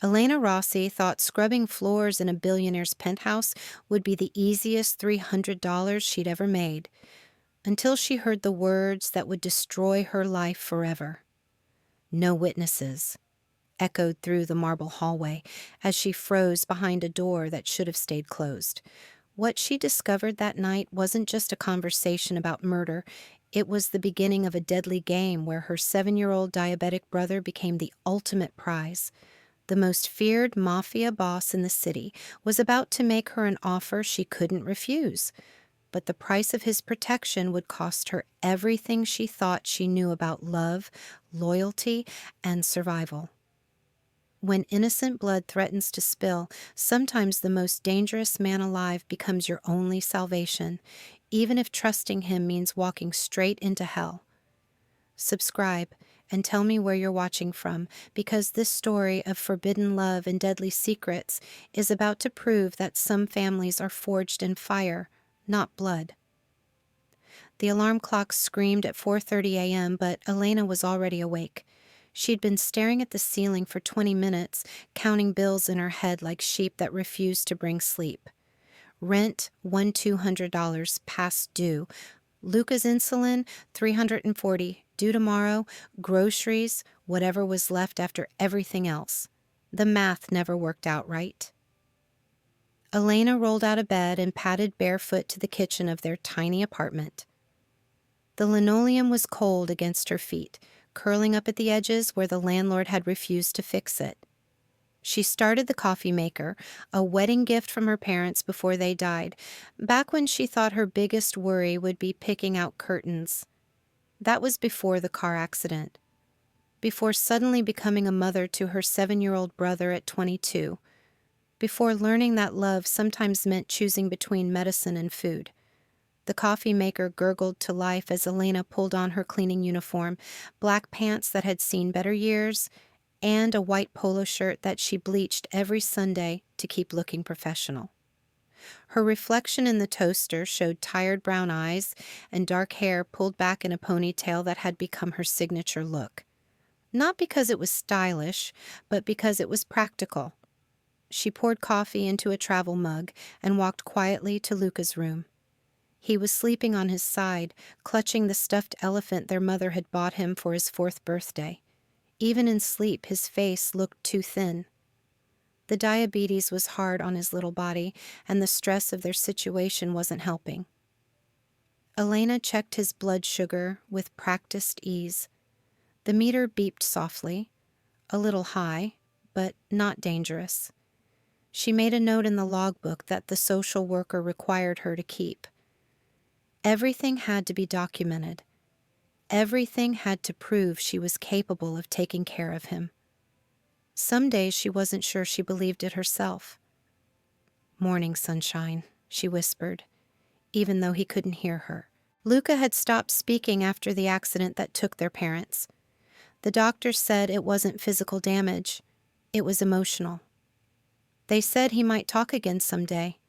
Elena Rossi thought scrubbing floors in a billionaire's penthouse would be the easiest $300 she'd ever made, until she heard the words that would destroy her life forever. "No witnesses," echoed through the marble hallway as she froze behind a door that should have stayed closed. What she discovered that night wasn't just a conversation about murder. It was the beginning of a deadly game where her 7-year-old diabetic brother became the ultimate prize. The most feared Mafia boss in the city was about to make her an offer she couldn't refuse. But the price of his protection would cost her everything she thought she knew about love, loyalty, and survival. When innocent blood threatens to spill, sometimes the most dangerous man alive becomes your only salvation, even if trusting him means walking straight into hell. Subscribe and tell me where you're watching from, because this story of forbidden love and deadly secrets is about to prove that some families are forged in fire, not blood. The alarm clock screamed at 4:30 a.m., but Elena was already awake. She'd been staring at the ceiling for 20 minutes, counting bills in her head like sheep that refused to bring sleep. Rent, $200 past due. Luca's insulin, $340 due tomorrow. Groceries, whatever was left after everything else. The math never worked out right. Elena rolled out of bed and padded barefoot to the kitchen of their tiny apartment. The linoleum was cold against her feet, curling up at the edges where the landlord had refused to fix it. She started the coffee maker, a wedding gift from her parents before they died, back when she thought her biggest worry would be picking out curtains. That was before the car accident, before suddenly becoming a mother to her 7-year-old brother at 22, before learning that love sometimes meant choosing between medicine and food. The coffee maker gurgled to life as Elena pulled on her cleaning uniform, black pants that had seen better years, and a white polo shirt that she bleached every Sunday to keep looking professional. Her reflection in the toaster showed tired brown eyes and dark hair pulled back in a ponytail that had become her signature look. Not because it was stylish, but because it was practical. She poured coffee into a travel mug and walked quietly to Luca's room. He was sleeping on his side, clutching the stuffed elephant their mother had bought him for his 4th birthday. Even in sleep, his face looked too thin. The diabetes was hard on his little body, and the stress of their situation wasn't helping. Elena checked his blood sugar with practiced ease. The meter beeped softly, a little high, but not dangerous. She made a note in the logbook that the social worker required her to keep. Everything had to be documented. Everything had to prove she was capable of taking care of him. Some days she wasn't sure she believed it herself. "Morning, sunshine," she whispered, even though he couldn't hear her. Luca had stopped speaking after the accident that took their parents. The doctors said it wasn't physical damage. It was emotional. They said he might talk again someday,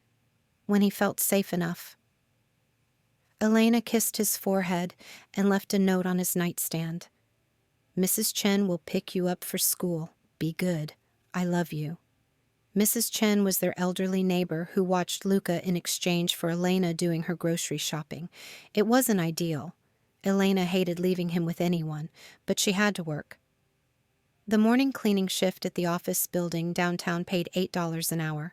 when he felt safe enough. Elena kissed his forehead and left a note on his nightstand. "Mrs. Chen will pick you up for school. Be good. I love you." Mrs. Chen was their elderly neighbor who watched Luca in exchange for Elena doing her grocery shopping. It wasn't ideal. Elena hated leaving him with anyone, but she had to work. The morning cleaning shift at the office building downtown paid $8 an hour.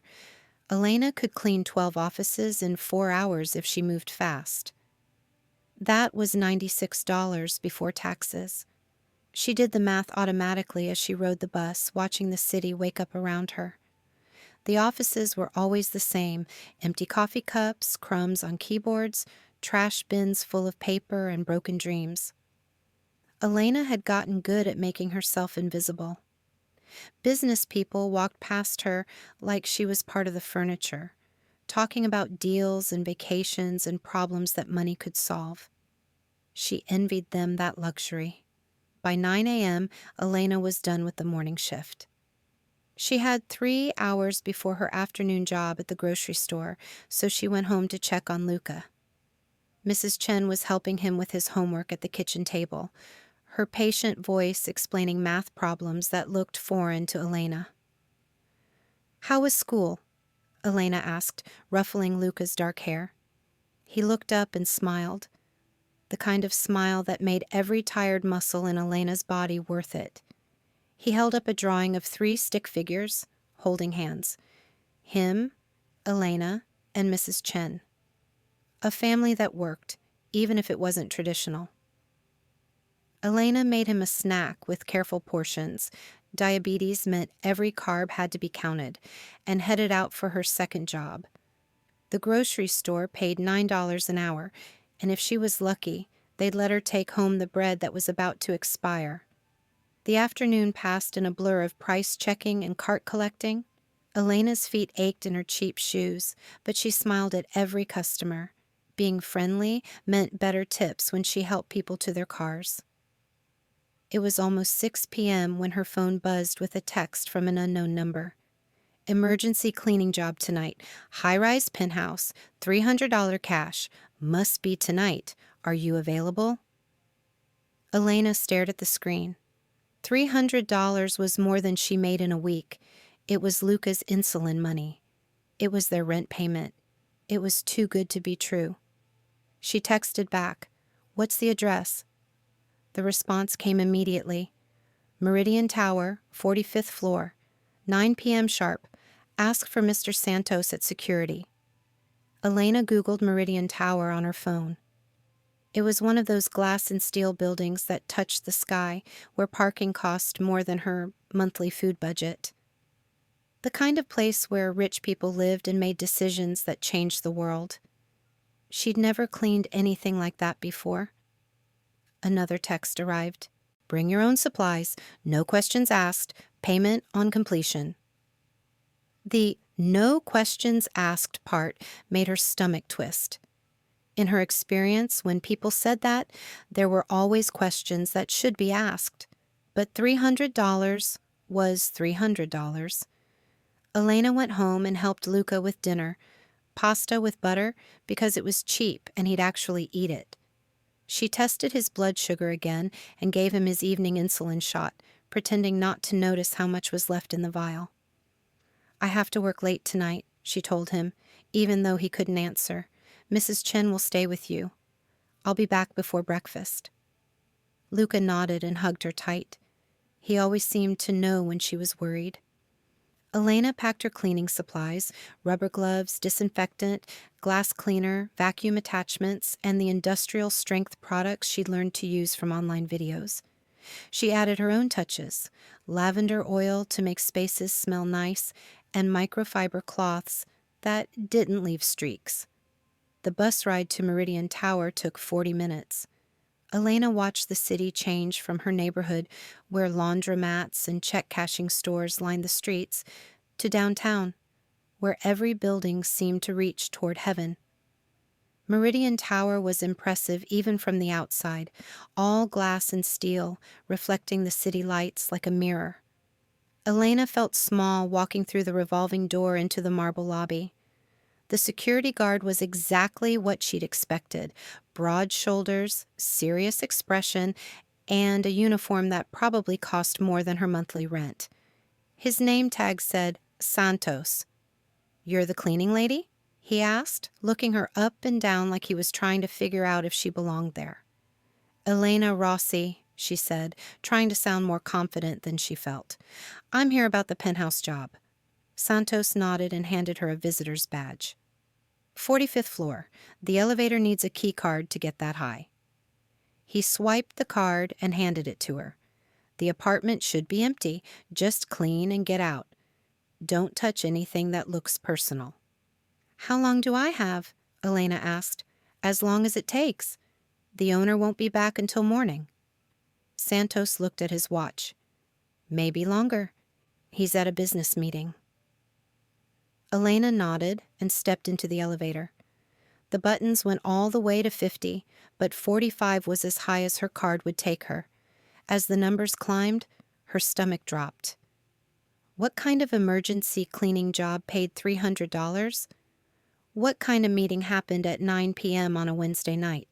Elena could clean 12 offices in 4 hours if she moved fast. That was $96 before taxes. She did the math automatically as she rode the bus, watching the city wake up around her. The offices were always the same: empty coffee cups, crumbs on keyboards, trash bins full of paper and broken dreams. Elena had gotten good at making herself invisible. Business people walked past her like she was part of the furniture, talking about deals and vacations and problems that money could solve. She envied them that luxury. By 9 a.m., Elena was done with the morning shift. She had 3 hours before her afternoon job at the grocery store, so she went home to check on Luca. Mrs. Chen was helping him with his homework at the kitchen table, her patient voice explaining math problems that looked foreign to Elena. How was school? Elena asked, ruffling Luca's dark hair. He looked up and smiled, the kind of smile that made every tired muscle in Elena's body worth it. He held up a drawing of 3 stick figures, holding hands. Him, Elena, and Mrs. Chen. A family that worked, even if it wasn't traditional. Elena made him a snack with careful portions. Diabetes meant every carb had to be counted, and headed out for her second job. The grocery store paid $9 an hour, and if she was lucky, they'd let her take home the bread that was about to expire. The afternoon passed in a blur of price checking and cart collecting. Elena's feet ached in her cheap shoes, but she smiled at every customer. Being friendly meant better tips when she helped people to their cars. It was almost 6 p.m. when her phone buzzed with a text from an unknown number. Emergency cleaning job tonight. High-rise penthouse. $300 cash. Must be tonight. Are you available? Elena stared at the screen. $300 was more than she made in a week. It was Luca's insulin money. It was their rent payment. It was too good to be true. She texted back, "What's the address?" The response came immediately. Meridian Tower, 45th floor. 9 p.m. sharp. Ask for Mr. Santos at security. Elena Googled Meridian Tower on her phone. It was one of those glass and steel buildings that touched the sky, where parking cost more than her monthly food budget. The kind of place where rich people lived and made decisions that changed the world. She'd never cleaned anything like that before. Another text arrived. Bring your own supplies, no questions asked, payment on completion. The no questions asked part made her stomach twist. In her experience, when people said that, there were always questions that should be asked. But $300 was $300. Elena went home and helped Luca with dinner, pasta with butter, because it was cheap and he'd actually eat it. She tested his blood sugar again and gave him his evening insulin shot, pretending not to notice how much was left in the vial. I have to work late tonight, she told him, even though he couldn't answer. Mrs. Chen will stay with you. I'll be back before breakfast. Luca nodded and hugged her tight. He always seemed to know when she was worried. Elena packed her cleaning supplies, rubber gloves, disinfectant, glass cleaner, vacuum attachments, and the industrial strength products she'd learned to use from online videos. She added her own touches, lavender oil to make spaces smell nice, and microfiber cloths that didn't leave streaks. The bus ride to Meridian Tower took 40 minutes. Elena watched the city change from her neighborhood, where laundromats and check-cashing stores lined the streets, to downtown, where every building seemed to reach toward heaven. Meridian Tower was impressive even from the outside, all glass and steel, reflecting the city lights like a mirror. Elena felt small walking through the revolving door into the marble lobby. The security guard was exactly what she'd expected: broad shoulders, serious expression, and a uniform that probably cost more than her monthly rent. His name tag said, Santos. "You're the cleaning lady?" he asked, looking her up and down like he was trying to figure out if she belonged there. "Elena Rossi," she said, trying to sound more confident than she felt. "I'm here about the penthouse job." Santos nodded and handed her a visitor's badge. 45th floor. The elevator needs a key card to get that high. He swiped the card and handed it to her. The apartment should be empty. Just clean and get out. Don't touch anything that looks personal. "How long do I have?" Elena asked. "As long as it takes. The owner won't be back until morning." Santos looked at his watch. "Maybe longer. He's at a business meeting." Elena nodded and stepped into the elevator. The buttons went all the way to 50, but 45 was as high as her card would take her. As the numbers climbed, her stomach dropped. What kind of emergency cleaning job paid $300? What kind of meeting happened at 9 p.m. on a Wednesday night?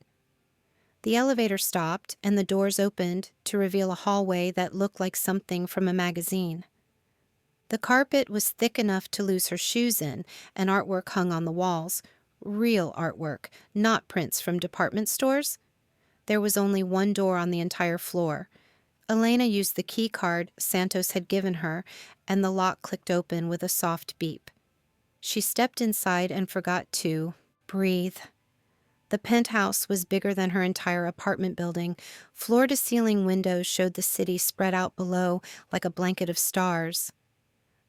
The elevator stopped, and the doors opened to reveal a hallway that looked like something from a magazine. The carpet was thick enough to lose her shoes in, and artwork hung on the walls. Real artwork, not prints from department stores. There was only one door on the entire floor. Elena used the key card Santos had given her, and the lock clicked open with a soft beep. She stepped inside and forgot to breathe. The penthouse was bigger than her entire apartment building. Floor-to-ceiling windows showed the city spread out below like a blanket of stars.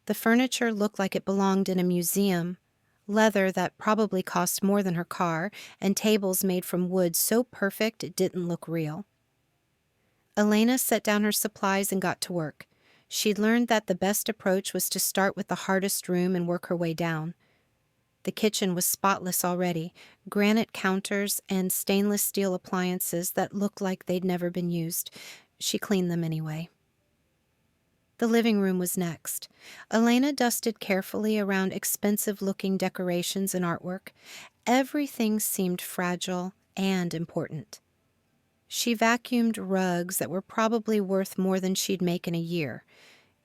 The furniture looked like it belonged in a museum. Leather that probably cost more than her car, and tables made from wood so perfect it didn't look real. Elena set down her supplies and got to work. She'd learned that the best approach was to start with the hardest room and work her way down. The kitchen was spotless already, granite counters and stainless steel appliances that looked like they'd never been used. She cleaned them anyway. The living room was next. Elena dusted carefully around expensive-looking decorations and artwork. Everything seemed fragile and important. She vacuumed rugs that were probably worth more than she'd make in a year.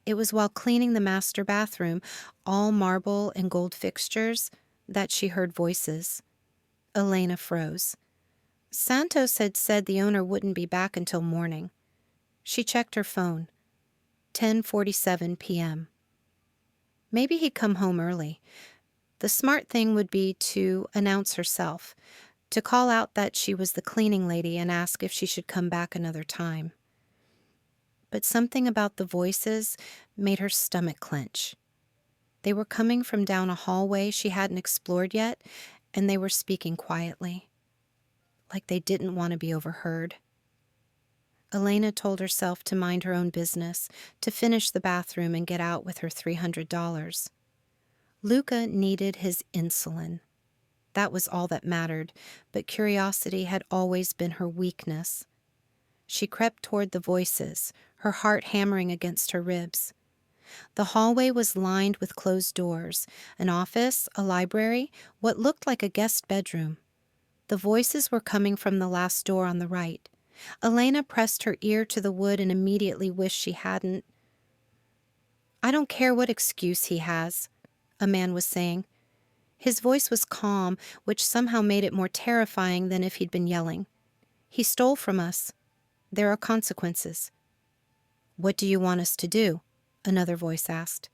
It was while cleaning the master bathroom, all marble and gold fixtures, that she heard voices. Elena froze. Santos had said the owner wouldn't be back until morning. She checked her phone. 10:47 p.m. Maybe he'd come home early. The smart thing would be to announce herself, to call out that she was the cleaning lady and ask if she should come back another time. But something about the voices made her stomach clench. They were coming from down a hallway she hadn't explored yet, and they were speaking quietly, like they didn't want to be overheard. Elena told herself to mind her own business, to finish the bathroom and get out with her $300. Luca needed his insulin. That was all that mattered, but curiosity had always been her weakness. She crept toward the voices, her heart hammering against her ribs. The hallway was lined with closed doors, an office, a library, what looked like a guest bedroom. The voices were coming from the last door on the right. Elena pressed her ear to the wood and immediately wished she hadn't. "I don't care what excuse he has," a man was saying. His voice was calm, which somehow made it more terrifying than if he'd been yelling. "He stole from us. There are consequences." "What do you want us to do?" another voice asked.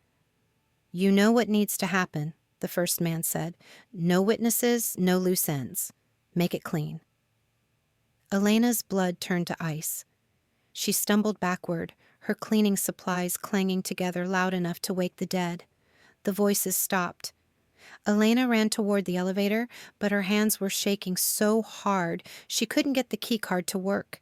"You know what needs to happen," the first man said. "No witnesses, no loose ends. Make it clean." Elena's blood turned to ice. She stumbled backward, her cleaning supplies clanging together loud enough to wake the dead. The voices stopped. Elena ran toward the elevator, but her hands were shaking so hard she couldn't get the key card to work.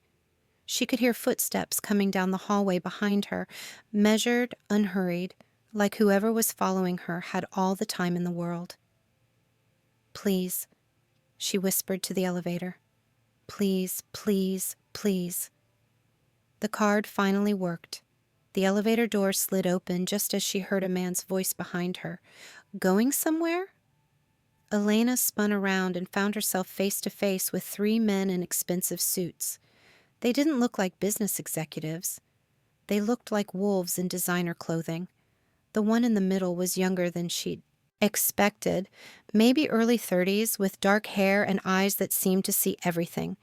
She could hear footsteps coming down the hallway behind her, measured, unhurried, like whoever was following her had all the time in the world. "Please," she whispered to the elevator. "Please, please, please." The card finally worked. The elevator door slid open just as she heard a man's voice behind her. "Going somewhere?" Elena spun around and found herself face to face with three men in expensive suits. They didn't look like business executives. They looked like wolves in designer clothing. The one in the middle was younger than she'd expected, maybe early 30s, with dark hair and eyes that seemed to see everything.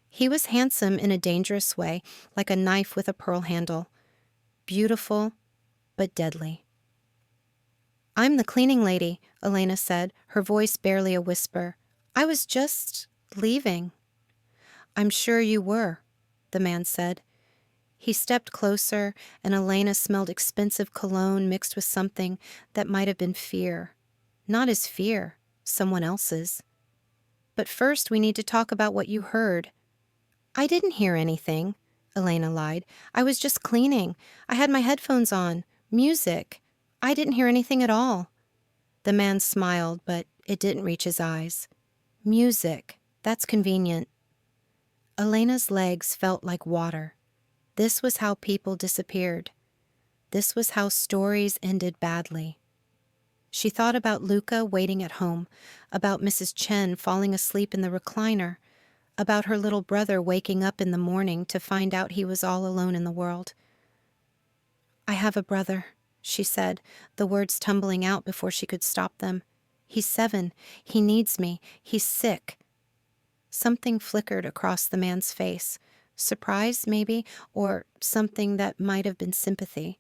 He was handsome in a dangerous way, like a knife with a pearl handle. Beautiful, but deadly. "I'm the cleaning lady," Elena said, her voice barely a whisper. "I was just leaving." "I'm sure you were," the man said. He stepped closer, and Elena smelled expensive cologne mixed with something that might have been fear. Not his fear, someone else's. "But first we need to talk about what you heard." "I didn't hear anything," Elena lied. "I was just cleaning. I had my headphones on. Music. I didn't hear anything at all." The man smiled, but it didn't reach his eyes. "Music. That's convenient." Elena's legs felt like water. This was how people disappeared. This was how stories ended badly. She thought about Luca waiting at home, about Mrs. Chen falling asleep in the recliner, about her little brother waking up in the morning to find out he was all alone in the world. "I have a brother," she said, the words tumbling out before she could stop them. He's 7. He needs me. He's sick. Something flickered across the man's face. Surprise, maybe, or something that might have been sympathy.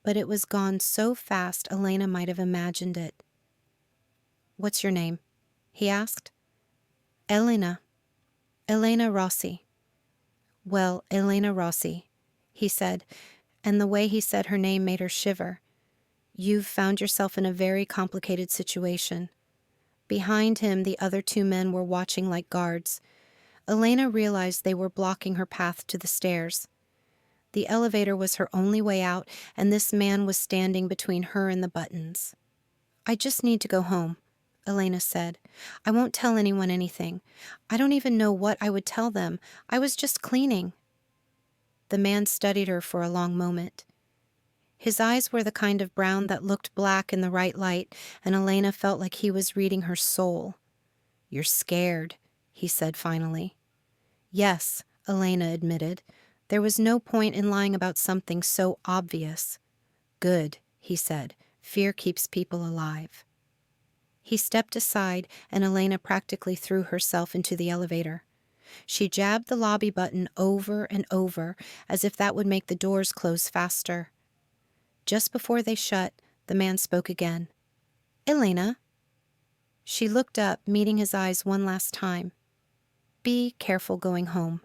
But it was gone so fast Elena might have imagined it. "What's your name?" he asked. "Elena. Elena Rossi." "Well, Elena Rossi," he said, and the way he said her name made her shiver. "You've found yourself in a very complicated situation." Behind him, the other 2 men were watching like guards. Elena realized they were blocking her path to the stairs. The elevator was her only way out, and this man was standing between her and the buttons. "I just need to go home," Elena said. "I won't tell anyone anything. I don't even know what I would tell them. I was just cleaning." The man studied her for a long moment. His eyes were the kind of brown that looked black in the right light, and Elena felt like he was reading her soul. "You're scared," he said finally. "Yes," Elena admitted. There was no point in lying about something so obvious. "Good," he said. "Fear keeps people alive." He stepped aside, and Elena practically threw herself into the elevator. She jabbed the lobby button over and over, as if that would make the doors close faster. Just before they shut, the man spoke again. "Elena." She looked up, meeting his eyes one last time. "Be careful going home."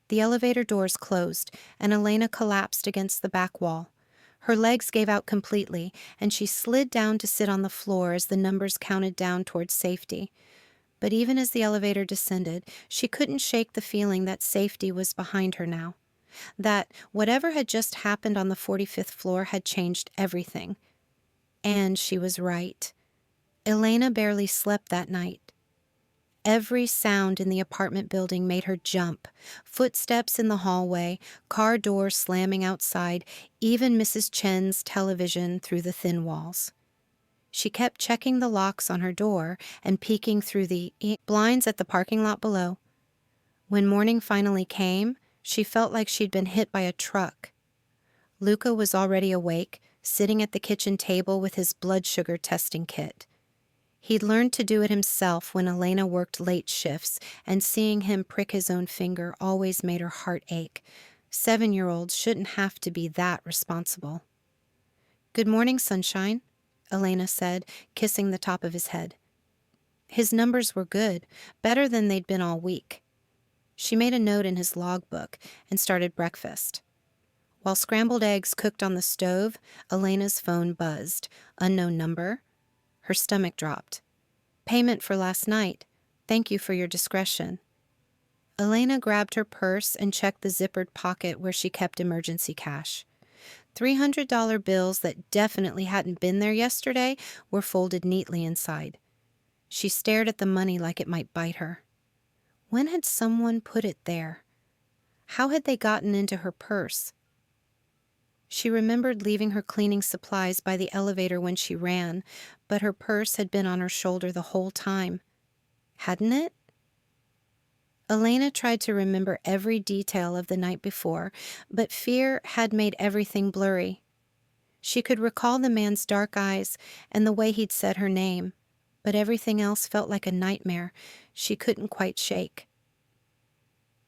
The elevator doors closed, and Elena collapsed against the back wall. Her legs gave out completely, and she slid down to sit on the floor as the numbers counted down towards safety. But even as the elevator descended, she couldn't shake the feeling that safety was behind her now. That whatever had just happened on the 45th floor had changed everything. And she was right. Elena barely slept that night. Every sound in the apartment building made her jump. Footsteps in the hallway, car doors slamming outside, even Mrs. Chen's television through the thin walls. She kept checking the locks on her door and peeking through the blinds at the parking lot below. When morning finally came, she felt like she'd been hit by a truck. Luca was already awake, sitting at the kitchen table with his blood sugar testing kit. He'd learned to do it himself when Elena worked late shifts, and seeing him prick his own finger always made her heart ache. 7-year-olds shouldn't have to be that responsible. "Good morning, sunshine," Elena said, kissing the top of his head. His numbers were good, better than they'd been all week. She made a note in his logbook and started breakfast. While scrambled eggs cooked on the stove, Elena's phone buzzed. Unknown number. Her stomach dropped. "Payment for last night. Thank you for your discretion." Elena grabbed her purse and checked the zippered pocket where she kept emergency cash. $300 bills that definitely hadn't been there yesterday were folded neatly inside. She stared at the money like it might bite her. When had someone put it there? How had they gotten into her purse? She remembered leaving her cleaning supplies by the elevator when she ran, but her purse had been on her shoulder the whole time. Hadn't it? Elena tried to remember every detail of the night before, but fear had made everything blurry. She could recall the man's dark eyes and the way he'd said her name, but everything else felt like a nightmare she couldn't quite shake.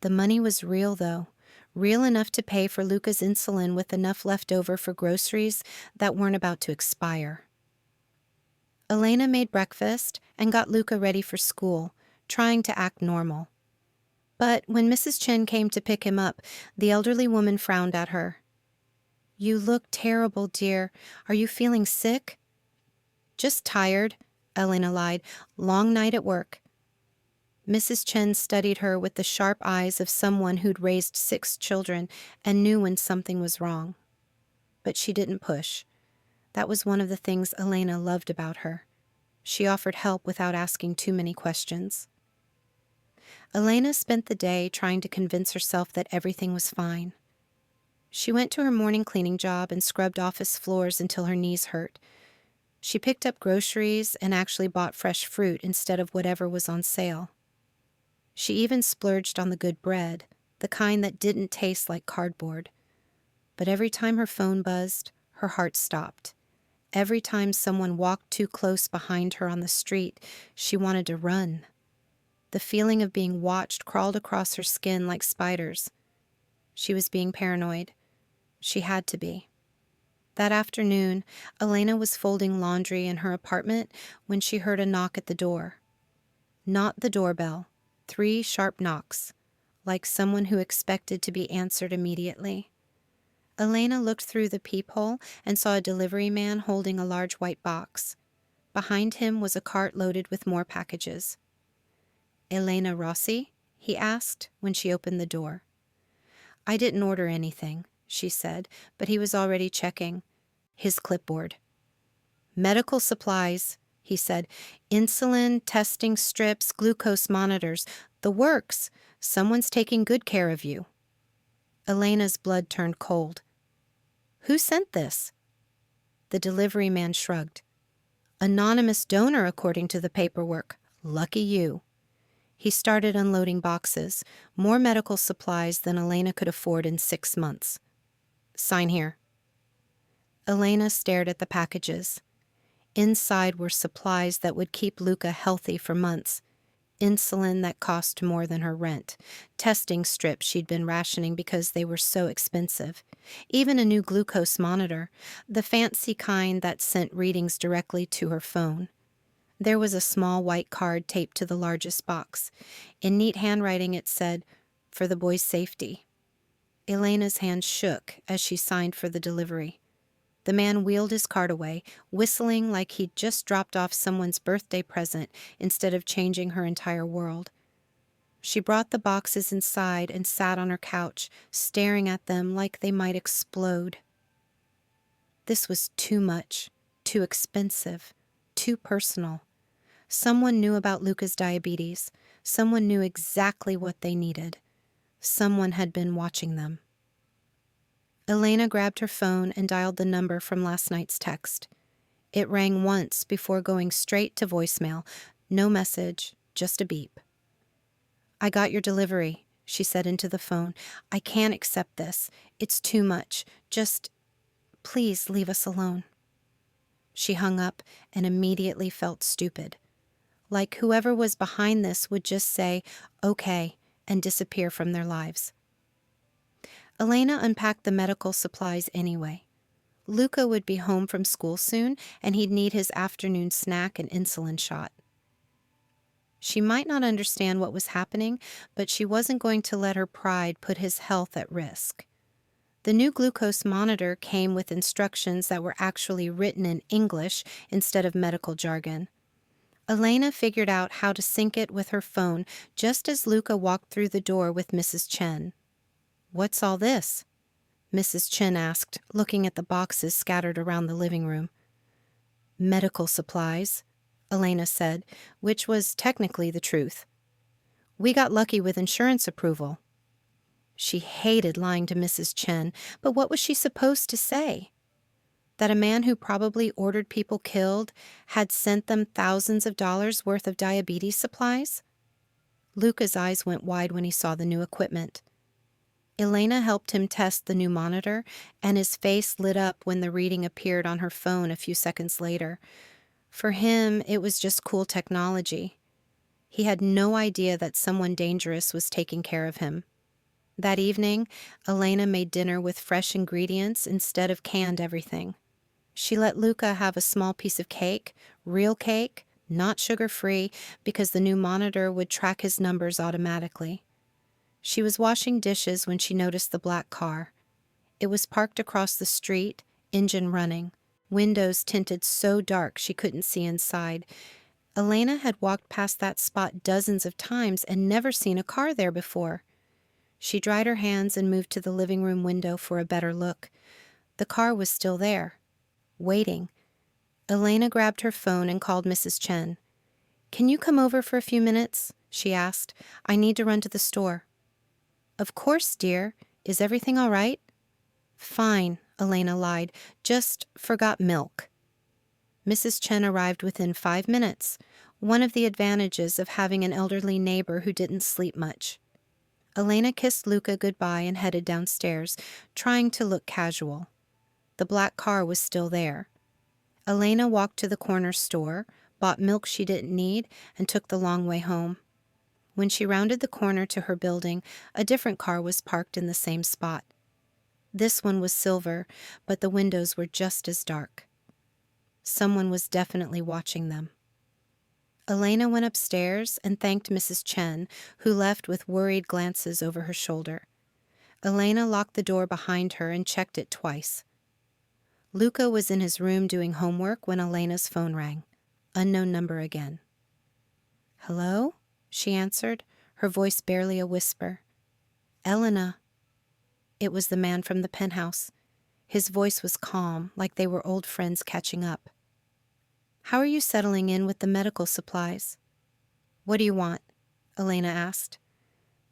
The money was real, though. Real enough to pay for Luca's insulin with enough left over for groceries that weren't about to expire. Elena made breakfast and got Luca ready for school, trying to act normal. But when Mrs. Chen came to pick him up, the elderly woman frowned at her. "You look terrible, dear. Are you feeling sick?" "Just tired," Elena lied. "Long night at work." Mrs. Chen studied her with the sharp eyes of someone who'd raised 6 children and knew when something was wrong. But she didn't push. That was one of the things Elena loved about her. She offered help without asking too many questions. Elena spent the day trying to convince herself that everything was fine. She went to her morning cleaning job and scrubbed office floors until her knees hurt. She picked up groceries and actually bought fresh fruit instead of whatever was on sale. She even splurged on the good bread, the kind that didn't taste like cardboard. But every time her phone buzzed, Her heart stopped. Every time someone walked too close behind her on the street, she wanted to run. The feeling of being watched crawled across her skin like spiders. She was being paranoid. She had to be. That afternoon, Elena was folding laundry in her apartment when she heard a knock at the door. Not the doorbell. 3 sharp knocks, like someone who expected to be answered immediately. Elena looked through the peephole and saw a delivery man holding a large white box. Behind him was a cart loaded with more packages. "Elena Rossi?" he asked when she opened the door. "I didn't order anything," she said, but he was already checking his clipboard. "Medical supplies," he said. "Insulin, testing strips, glucose monitors. The works. Someone's taking good care of you." Elena's blood turned cold. "Who sent this?" The delivery man shrugged. "Anonymous donor, according to the paperwork. Lucky you." He started unloading boxes, more medical supplies than Elena could afford in 6 months. "Sign here." Elena stared at the packages. Inside were supplies that would keep Luca healthy for months. Insulin that cost more than her rent. Testing strips she'd been rationing because they were so expensive. Even a new glucose monitor, the fancy kind that sent readings directly to her phone. There was a small white card taped to the largest box. In neat handwriting it said, "For the boy's safety." Elena's hand shook as she signed for the delivery. The man wheeled his cart away, whistling like he'd just dropped off someone's birthday present instead of changing her entire world. She brought the boxes inside and sat on her couch, staring at them like they might explode. This was too much, too expensive, too personal. Someone knew about Luca's diabetes. Someone knew exactly what they needed. Someone had been watching them. Elena grabbed her phone and dialed the number from last night's text. It rang once before going straight to voicemail. No message, just a beep. "I got your delivery," she said into the phone. "I can't accept this. It's too much. Just, please leave us alone." She hung up and immediately felt stupid. Like whoever was behind this would just say, "Okay," and disappear from their lives. Elena unpacked the medical supplies anyway. Luca would be home from school soon, and he'd need his afternoon snack and insulin shot. She might not understand what was happening, but she wasn't going to let her pride put his health at risk. The new glucose monitor came with instructions that were actually written in English instead of medical jargon. Elena figured out how to sync it with her phone just as Luca walked through the door with Mrs. Chen. "What's all this?" Mrs. Chen asked, looking at the boxes scattered around the living room. "Medical supplies," Elena said, which was technically the truth. "We got lucky with insurance approval." She hated lying to Mrs. Chen, but what was she supposed to say? That a man who probably ordered people killed had sent them thousands of dollars worth of diabetes supplies? Luca's eyes went wide when he saw the new equipment. Elena helped him test the new monitor, and his face lit up when the reading appeared on her phone a few seconds later. For him, it was just cool technology. He had no idea that someone dangerous was taking care of him. That evening, Elena made dinner with fresh ingredients instead of canned everything. She let Luca have a small piece of cake, real cake, not sugar-free, because the new monitor would track his numbers automatically. She was washing dishes when she noticed the black car. It was parked across the street, engine running, windows tinted so dark she couldn't see inside. Elena had walked past that spot dozens of times and never seen a car there before. She dried her hands and moved to the living room window for a better look. The car was still there, waiting. Elena grabbed her phone and called Mrs. Chen. "Can you come over for a few minutes?" she asked. "I need to run to the store." "Of course, dear. Is everything all right?" "Fine," Elena lied. "Just forgot milk." Mrs. Chen arrived within 5 minutes, one of the advantages of having an elderly neighbor who didn't sleep much. Elena kissed Luca goodbye and headed downstairs, trying to look casual. The black car was still there. Elena walked to the corner store, bought milk she didn't need, and took the long way home. When she rounded the corner to her building, a different car was parked in the same spot. This one was silver, but the windows were just as dark. Someone was definitely watching them. Elena went upstairs and thanked Mrs. Chen, who left with worried glances over her shoulder. Elena locked the door behind her and checked it twice. Luca was in his room doing homework when Elena's phone rang. Unknown number again. "Hello?" she answered, her voice barely a whisper. "Elena." It was the man from the penthouse. His voice was calm, like they were old friends catching up. "How are you settling in with the medical supplies?" "What do you want?" Elena asked.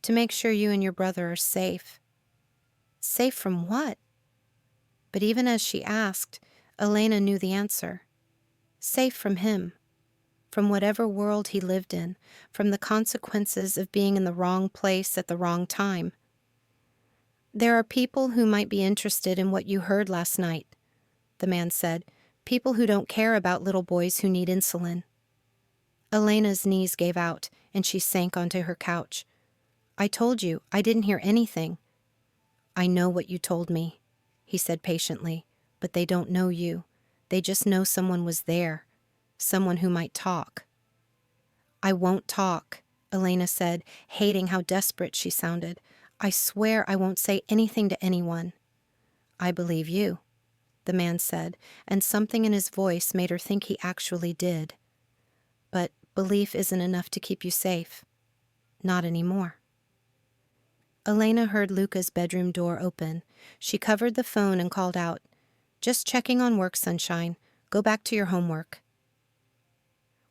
"To make sure you and your brother are safe." "Safe from what?" But even as she asked, Elena knew the answer. Safe from him. From whatever world he lived in, from the consequences of being in the wrong place at the wrong time. "There are people who might be interested in what you heard last night," the man said. "People who don't care about little boys who need insulin." Elena's knees gave out, and she sank onto her couch. "I told you, I didn't hear anything." "I know what you told me," he said patiently, "but they don't know you. They just know someone was there, someone who might talk." "I won't talk," Elena said, hating how desperate she sounded. "I swear I won't say anything to anyone." "I believe you," the man said, and something in his voice made her think he actually did. "But belief isn't enough to keep you safe. Not anymore." Elena heard Luca's bedroom door open. She covered the phone and called out, "Just checking on work, sunshine. Go back to your homework."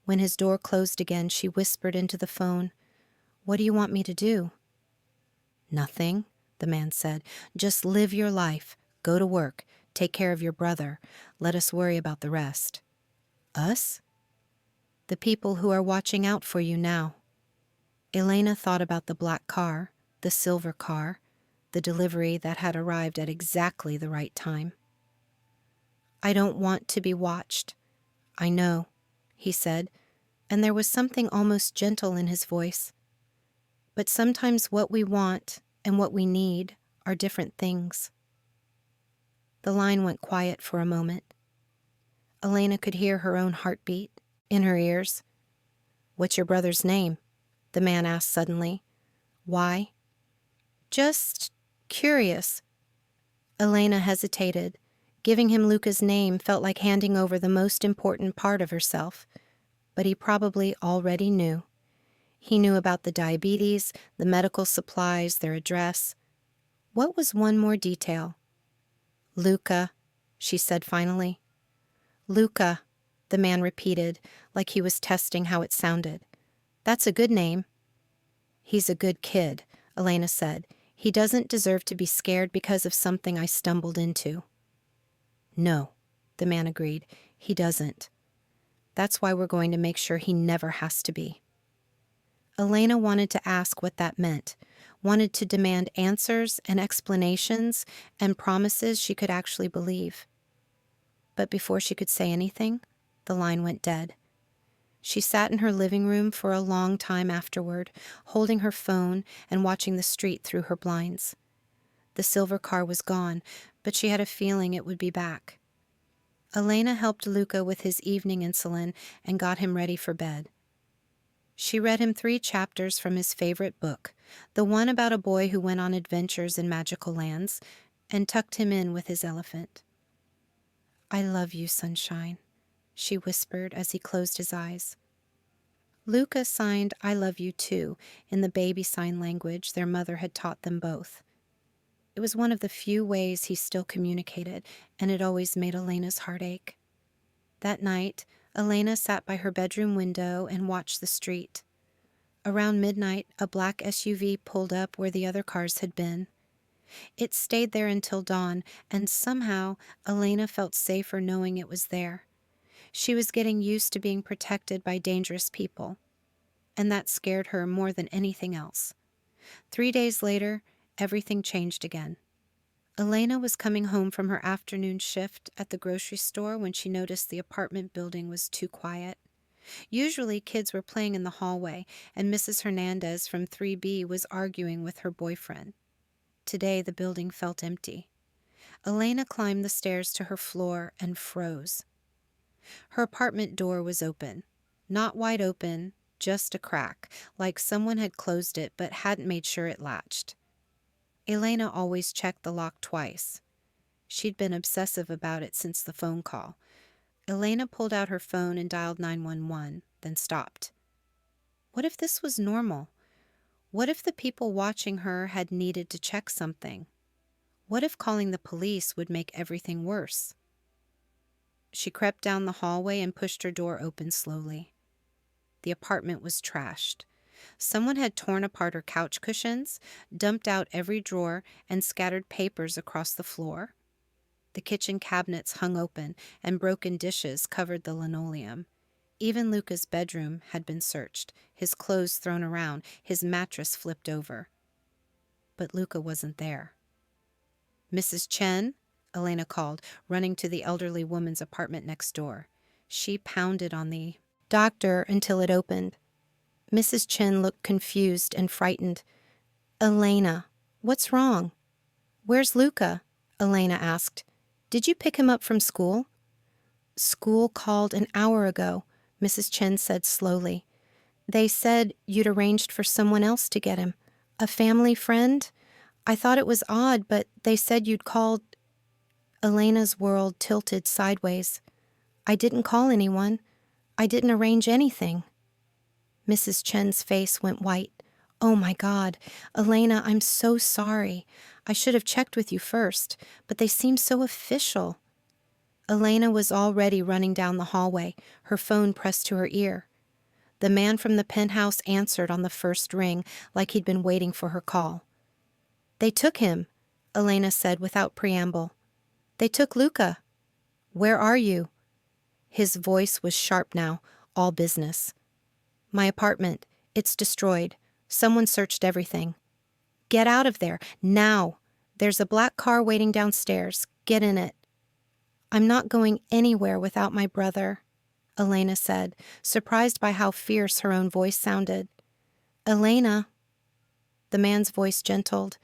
When his door closed again, she whispered into the phone, "What do you want me to do?" "Nothing," the man said. "Just live your life. Go to work. Take care of your brother. Let us worry about the rest." "Us?" "The people who are watching out for you now." Elena thought about the black car, the silver car, the delivery that had arrived at exactly the right time. "I don't want to be watched." "I know," he said, and there was something almost gentle in his voice. "But sometimes what we want and what we need are different things." The line went quiet for a moment. Elena could hear her own heartbeat in her ears. "What's your brother's name?" the man asked suddenly. "Why?" "Just curious." Elena hesitated. Giving him Luca's name felt like handing over the most important part of herself, but he probably already knew. He knew about the diabetes, the medical supplies, their address. What was one more detail? "Luca," she said finally. "Luca," the man repeated, like he was testing how it sounded. "That's a good name." "He's a good kid," Elena said. "He doesn't deserve to be scared because of something I stumbled into." "No," the man agreed. "He doesn't. That's why we're going to make sure he never has to be." Elena wanted to ask what that meant, wanted to demand answers and explanations and promises she could actually believe. But before she could say anything, the line went dead. She sat in her living room for a long time afterward, holding her phone and watching the street through her blinds. The silver car was gone, but she had a feeling it would be back. Elena helped Luca with his evening insulin and got him ready for bed. She read him 3 chapters from his favorite book, the one about a boy who went on adventures in magical lands, and tucked him in with his elephant. "I love you, sunshine," she whispered as he closed his eyes. Luca signed "I love you too" in the baby sign language their mother had taught them both. It was one of the few ways he still communicated, and it always made Elena's heart ache. That night, Elena sat by her bedroom window and watched the street. Around midnight, a black SUV pulled up where the other cars had been. It stayed there until dawn, and somehow Elena felt safer knowing it was there. She was getting used to being protected by dangerous people, and that scared her more than anything else. 3 days later, everything changed again. Elena was coming home from her afternoon shift at the grocery store when she noticed the apartment building was too quiet. Usually, kids were playing in the hallway, and Mrs. Hernandez from 3B was arguing with her boyfriend. Today, the building felt empty. Elena climbed the stairs to her floor and froze. Her apartment door was open. Not wide open, just a crack, like someone had closed it but hadn't made sure it latched. Elena always checked the lock twice. She'd been obsessive about it since the phone call. Elena pulled out her phone and dialed 911, then stopped. What if this was normal? What if the people watching her had needed to check something? What if calling the police would make everything worse? She crept down the hallway and pushed her door open slowly. The apartment was trashed. Someone had torn apart her couch cushions, dumped out every drawer, and scattered papers across the floor. The kitchen cabinets hung open, and broken dishes covered the linoleum. Even Luca's bedroom had been searched, his clothes thrown around, his mattress flipped over. But Luca wasn't there. "Mrs. Chen?" Elena called, running to the elderly woman's apartment next door. She pounded on the doctor until it opened. Mrs. Chen looked confused and frightened. "Elena, what's wrong?" "Where's Luca?" Elena asked. "Did you pick him up from school?" "School called an hour ago," Mrs. Chen said slowly. "They said you'd arranged for someone else to get him. A family friend? I thought it was odd, but they said you'd called." Elena's world tilted sideways. "I didn't call anyone. I didn't arrange anything." Mrs. Chen's face went white. "Oh my God. Elena, I'm so sorry. I should have checked with you first, but they seem so official." Elena was already running down the hallway, her phone pressed to her ear. The man from the penthouse answered on the first ring, like he'd been waiting for her call. "They took him," Elena said without preamble. "They took Luca." "Where are you?" His voice was sharp now, all business. "My apartment. It's destroyed. Someone searched everything." "Get out of there, now. There's a black car waiting downstairs. Get in it." "I'm not going anywhere without my brother," Elena said, surprised by how fierce her own voice sounded. "Elena." The man's voice gentled.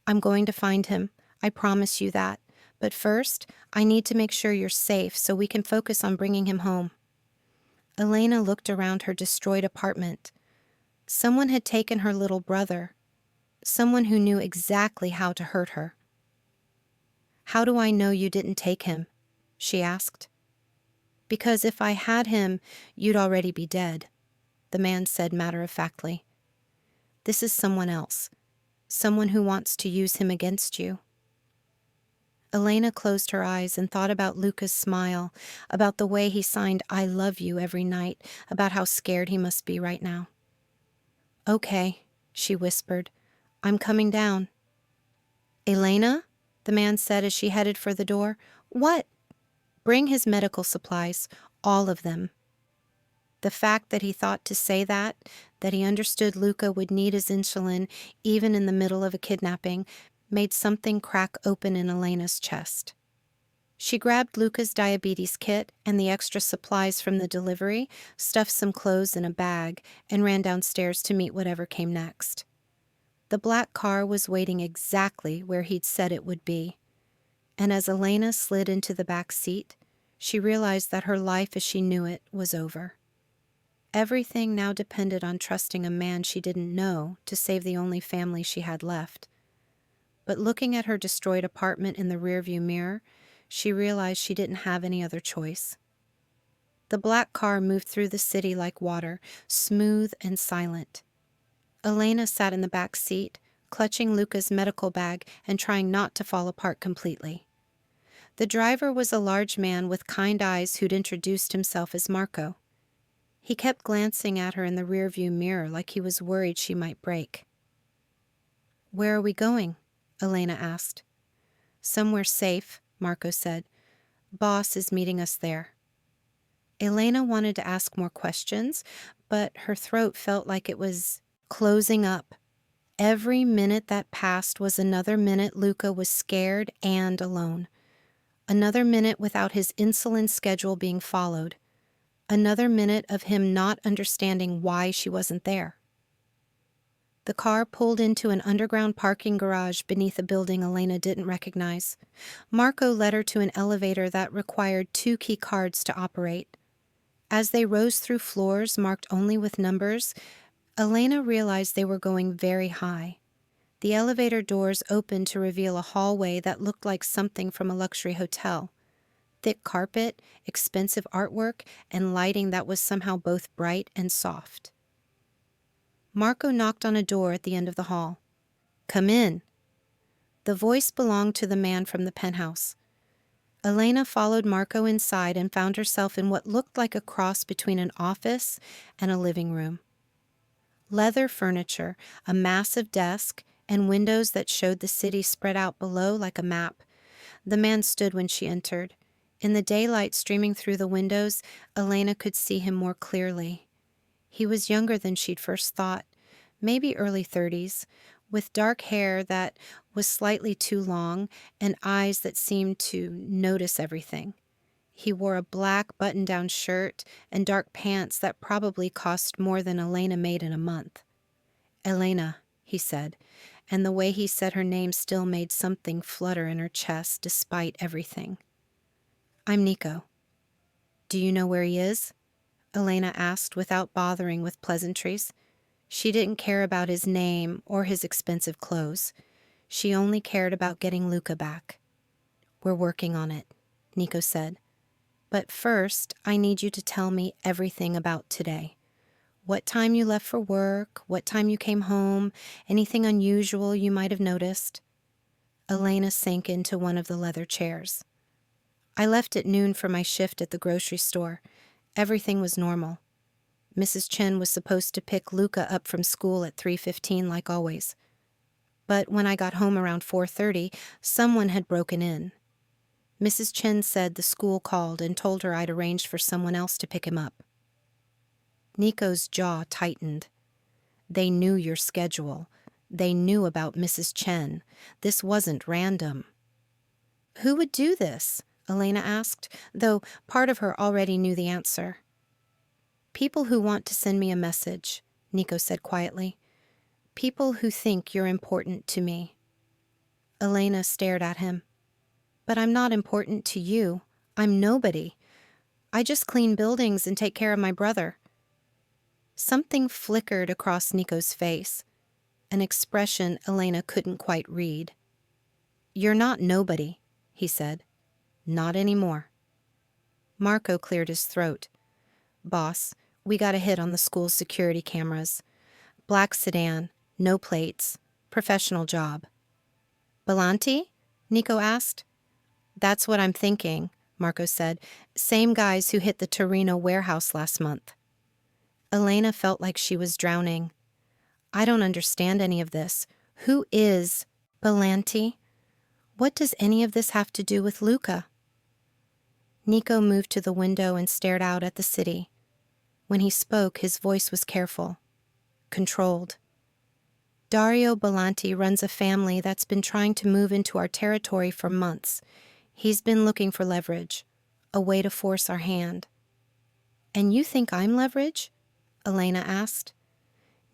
"I'm going to find him. I promise you that. But first, I need to make sure you're safe so we can focus on bringing him home." Elena looked around her destroyed apartment. Someone had taken her little brother. Someone who knew exactly how to hurt her. "How do I know you didn't take him?" she asked. "Because if I had him, you'd already be dead," the man said matter-of-factly. "This is someone else. Someone who wants to use him against you." Elena closed her eyes and thought about Luca's smile, about the way he signed "I love you" every night, about how scared he must be right now. "Okay," she whispered. "I'm coming down." "Elena?" the man said as she headed for the door. "What?" "Bring his medical supplies, all of them." The fact that he thought to say that he understood Luca would need his insulin even in the middle of a kidnapping, made something crack open in Elena's chest. She grabbed Luca's diabetes kit and the extra supplies from the delivery, stuffed some clothes in a bag, and ran downstairs to meet whatever came next. The black car was waiting exactly where he'd said it would be. And as Elena slid into the back seat, she realized that her life as she knew it was over. Everything now depended on trusting a man she didn't know to save the only family she had left. But looking at her destroyed apartment in the rearview mirror, she realized she didn't have any other choice. The black car moved through the city like water, smooth and silent. Elena sat in the back seat, clutching Luca's medical bag and trying not to fall apart completely. The driver was a large man with kind eyes who'd introduced himself as Marco. He kept glancing at her in the rearview mirror like he was worried she might break. "Where are we going?" Elena asked. "Somewhere safe," Marco said. "Boss is meeting us there." Elena wanted to ask more questions, but her throat felt like it was closing up. Every minute that passed was another minute Luca was scared and alone. Another minute without his insulin schedule being followed. Another minute of him not understanding why she wasn't there. The car pulled into an underground parking garage beneath a building Elena didn't recognize. Marco led her to an elevator that required 2 key cards to operate. As they rose through floors marked only with numbers, Elena realized they were going very high. The elevator doors opened to reveal a hallway that looked like something from a luxury hotel. Thick carpet, expensive artwork, and lighting that was somehow both bright and soft. Marco knocked on a door at the end of the hall. "Come in." The voice belonged to the man from the penthouse. Elena followed Marco inside and found herself in what looked like a cross between an office and a living room. Leather furniture, a massive desk, and windows that showed the city spread out below like a map. The man stood when she entered. In the daylight streaming through the windows, Elena could see him more clearly. He was younger than she'd first thought, maybe early 30s, with dark hair that was slightly too long and eyes that seemed to notice everything. He wore a black button-down shirt and dark pants that probably cost more than Elena made in a month. "Elena," he said, and the way he said her name still made something flutter in her chest despite everything. "I'm Nico." "Do you know where he is?" Elena asked without bothering with pleasantries. She didn't care about his name or his expensive clothes. She only cared about getting Luca back. "We're working on it," Nico said. "But first, I need you to tell me everything about today. What time you left for work, what time you came home, anything unusual you might have noticed." Elena sank into one of the leather chairs. "I left at noon for my shift at the grocery store. Everything was normal. Mrs. Chen was supposed to pick Luca up from school at 3:15 like always. But when I got home around 4:30, someone had broken in. Mrs. Chen said the school called and told her I'd arranged for someone else to pick him up." Nico's jaw tightened. "They knew your schedule. They knew about Mrs. Chen. This wasn't random." "Who would do this?" Elena asked, though part of her already knew the answer. "People who want to send me a message," Nico said quietly. "People who think you're important to me." Elena stared at him. "But I'm not important to you. I'm nobody. I just clean buildings and take care of my brother." Something flickered across Nico's face, an expression Elena couldn't quite read. "You're not nobody," he said. "Not anymore." Marco cleared his throat. "Boss, we got a hit on the school's security cameras. Black sedan, no plates, professional job." "Belanti?" Nico asked. "That's what I'm thinking," Marco said. "Same guys who hit the Torino warehouse last month." Elena felt like she was drowning. "I don't understand any of this. Who is Belanti? What does any of this have to do with Luca?" Nico moved to the window and stared out at the city. When he spoke, his voice was careful, controlled. "Dario Belanti runs a family that's been trying to move into our territory for months. He's been looking for leverage, a way to force our hand." "And you think I'm leverage?" Elena asked.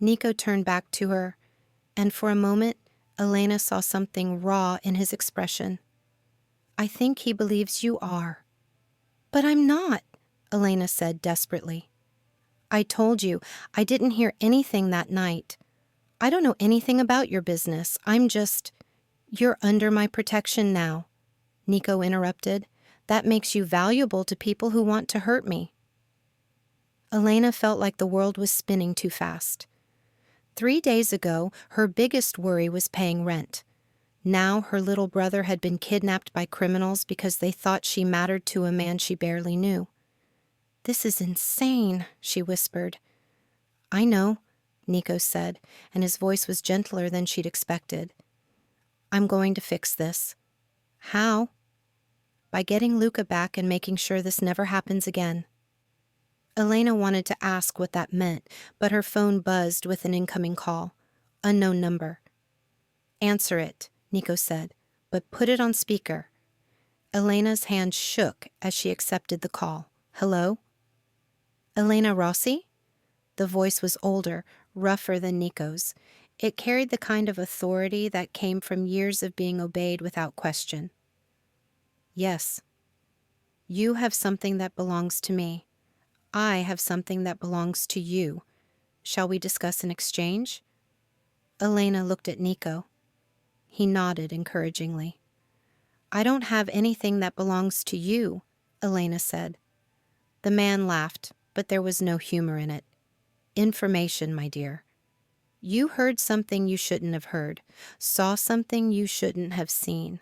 Nico turned back to her, and for a moment, Elena saw something raw in his expression. "I think he believes you are." "But I'm not," Elena said desperately. "I told you, I didn't hear anything that night. I don't know anything about your business. I'm just—" "You're under my protection now," Nico interrupted. "That makes you valuable to people who want to hurt me." Elena felt like the world was spinning too fast. 3 days ago, her biggest worry was paying rent. Now her little brother had been kidnapped by criminals because they thought she mattered to a man she barely knew. "This is insane," she whispered. "I know," Nico said, and his voice was gentler than she'd expected. "I'm going to fix this." "How?" "By getting Luca back and making sure this never happens again." Elena wanted to ask what that meant, but her phone buzzed with an incoming call. Unknown number. Answer it, Nico said, but put it on speaker. Elena's hand shook as she accepted the call. Hello? Elena Rossi? The voice was older, rougher than Nico's. It carried the kind of authority that came from years of being obeyed without question. Yes. You have something that belongs to me. I have something that belongs to you. Shall we discuss an exchange? Elena looked at Nico. He nodded encouragingly. I don't have anything that belongs to you, Elena said. The man laughed, but there was no humor in it. Information, my dear. You heard something you shouldn't have heard, saw something you shouldn't have seen.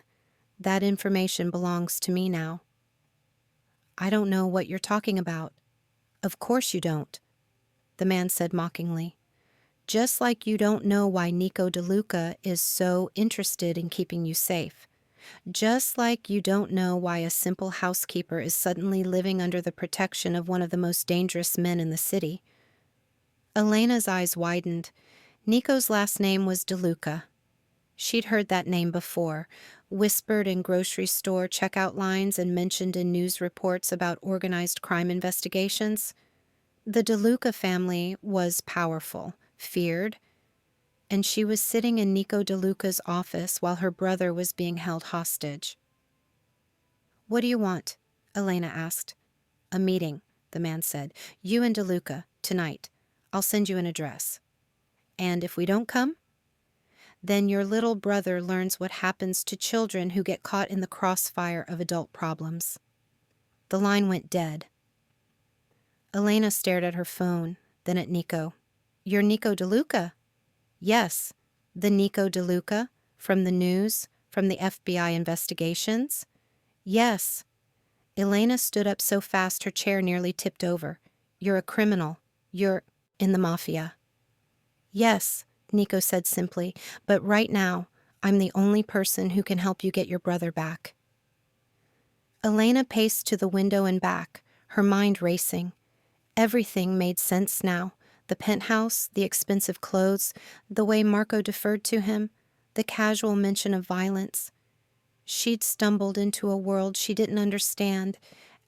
That information belongs to me now. I don't know what you're talking about. Of course you don't, the man said mockingly. Just like you don't know why Nico DeLuca is so interested in keeping you safe. Just like you don't know why a simple housekeeper is suddenly living under the protection of one of the most dangerous men in the city. Elena's eyes widened. Nico's last name was DeLuca. She'd heard that name before, whispered in grocery store checkout lines and mentioned in news reports about organized crime investigations. The DeLuca family was powerful, feared, and she was sitting in Nico DeLuca's office while her brother was being held hostage. What do you want? Elena asked. A meeting, the man said. You and DeLuca, tonight. I'll send you an address. And if we don't come? Then your little brother learns what happens to children who get caught in the crossfire of adult problems. The line went dead. Elena stared at her phone, then at Nico. You're Nico DeLuca? Yes, the Nico DeLuca, from the news, from the FBI investigations? Yes. Elena stood up so fast her chair nearly tipped over. You're a criminal. You're in the Mafia. Yes, Nico said simply, but right now, I'm the only person who can help you get your brother back. Elena paced to the window and back, her mind racing. Everything made sense now. The penthouse, the expensive clothes, the way Marco deferred to him, the casual mention of violence. She'd stumbled into a world she didn't understand,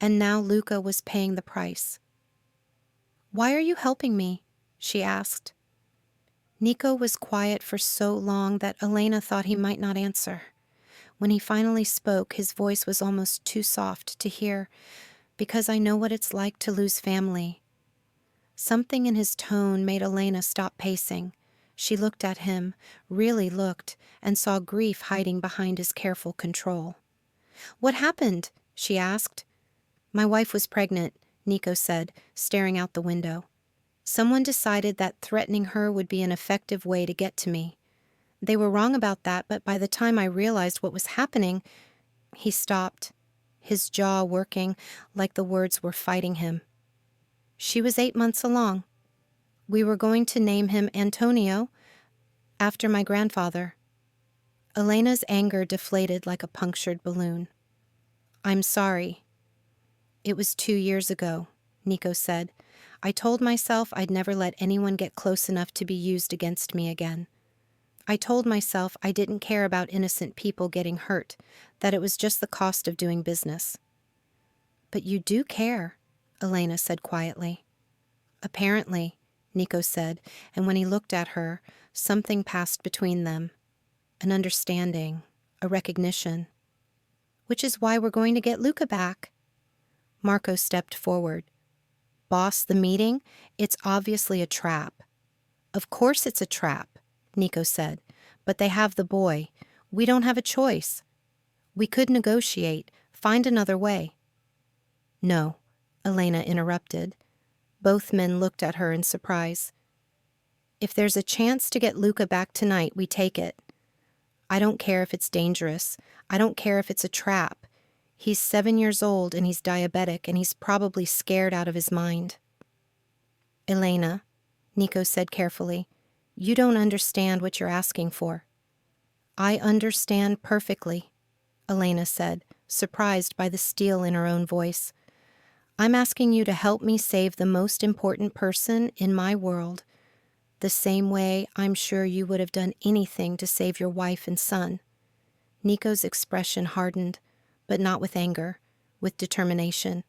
and now Luca was paying the price. Why are you helping me? She asked. Nico was quiet for so long that Elena thought he might not answer. When he finally spoke, his voice was almost too soft to hear, because I know what it's like to lose family. Something in his tone made Elena stop pacing. She looked at him, really looked, and saw grief hiding behind his careful control. What happened? She asked. My wife was pregnant, Nico said, staring out the window. Someone decided that threatening her would be an effective way to get to me. They were wrong about that, but by the time I realized what was happening, he stopped, his jaw working like the words were fighting him. She was 8 months along. We were going to name him Antonio, after my grandfather. Elena's anger deflated like a punctured balloon. I'm sorry. It was 2 years ago, Nico said. I told myself I'd never let anyone get close enough to be used against me again. I told myself I didn't care about innocent people getting hurt, that it was just the cost of doing business. But you do care, Elena said quietly. Apparently, Nico said, and when he looked at her, something passed between them. An understanding, a recognition. Which is why we're going to get Luca back. Marco stepped forward. Boss, the meeting? It's obviously a trap. Of course it's a trap, Nico said. But they have the boy. We don't have a choice. We could negotiate, find another way. No, Elena interrupted. Both men looked at her in surprise. If there's a chance to get Luca back tonight, we take it. I don't care if it's dangerous. I don't care if it's a trap. He's 7 years old and he's diabetic and he's probably scared out of his mind. Elena, Nico said carefully, you don't understand what you're asking for. I understand perfectly, Elena said, surprised by the steel in her own voice. I'm asking you to help me save the most important person in my world, The same way I'm sure you would have done anything to save your wife and son." Nico's expression hardened, but not with anger, with determination.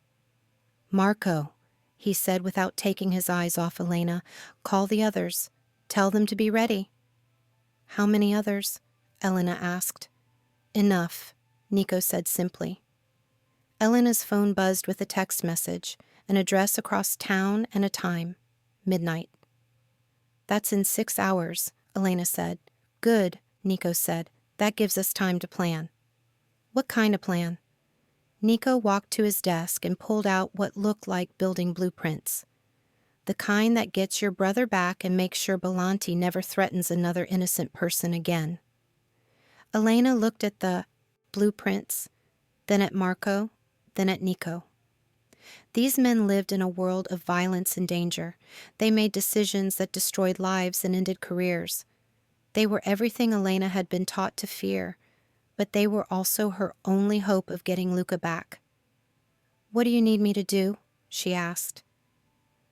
"Marco," he said without taking his eyes off Elena, "call the others. Tell them to be ready." "How many others?" Elena asked. "Enough," Nico said simply. Elena's phone buzzed with a text message, an address across town and a time, midnight. "That's in 6 hours," Elena said. "Good," Nico said. "That gives us time to plan." "What kind of plan?" Nico walked to his desk and pulled out what looked like building blueprints. "The kind that gets your brother back and makes sure Belanti never threatens another innocent person again." Elena looked at the blueprints, then at Marco, then at Nico. These men lived in a world of violence and danger. They made decisions that destroyed lives and ended careers. They were everything Elena had been taught to fear, but they were also her only hope of getting Luca back. "What do you need me to do?" she asked.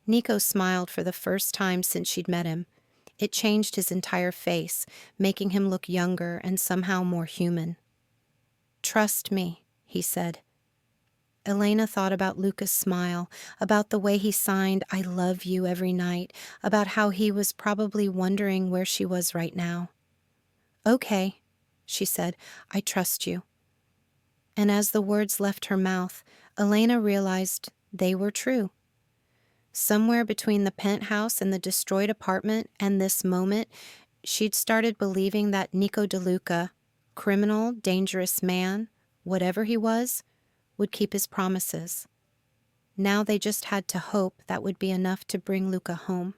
Nico smiled for the first time since she'd met him. It changed his entire face, making him look younger and somehow more human. "Trust me," he said. Elena thought about Luca's smile, about the way he signed "I love you" every night, about how he was probably wondering where she was right now. "Okay," she said, "I trust you." And as the words left her mouth, Elena realized they were true. Somewhere between the penthouse and the destroyed apartment and this moment, she'd started believing that Nico DeLuca, criminal, dangerous man, whatever he was, would keep his promises. Now they just had to hope that would be enough to bring Luca home.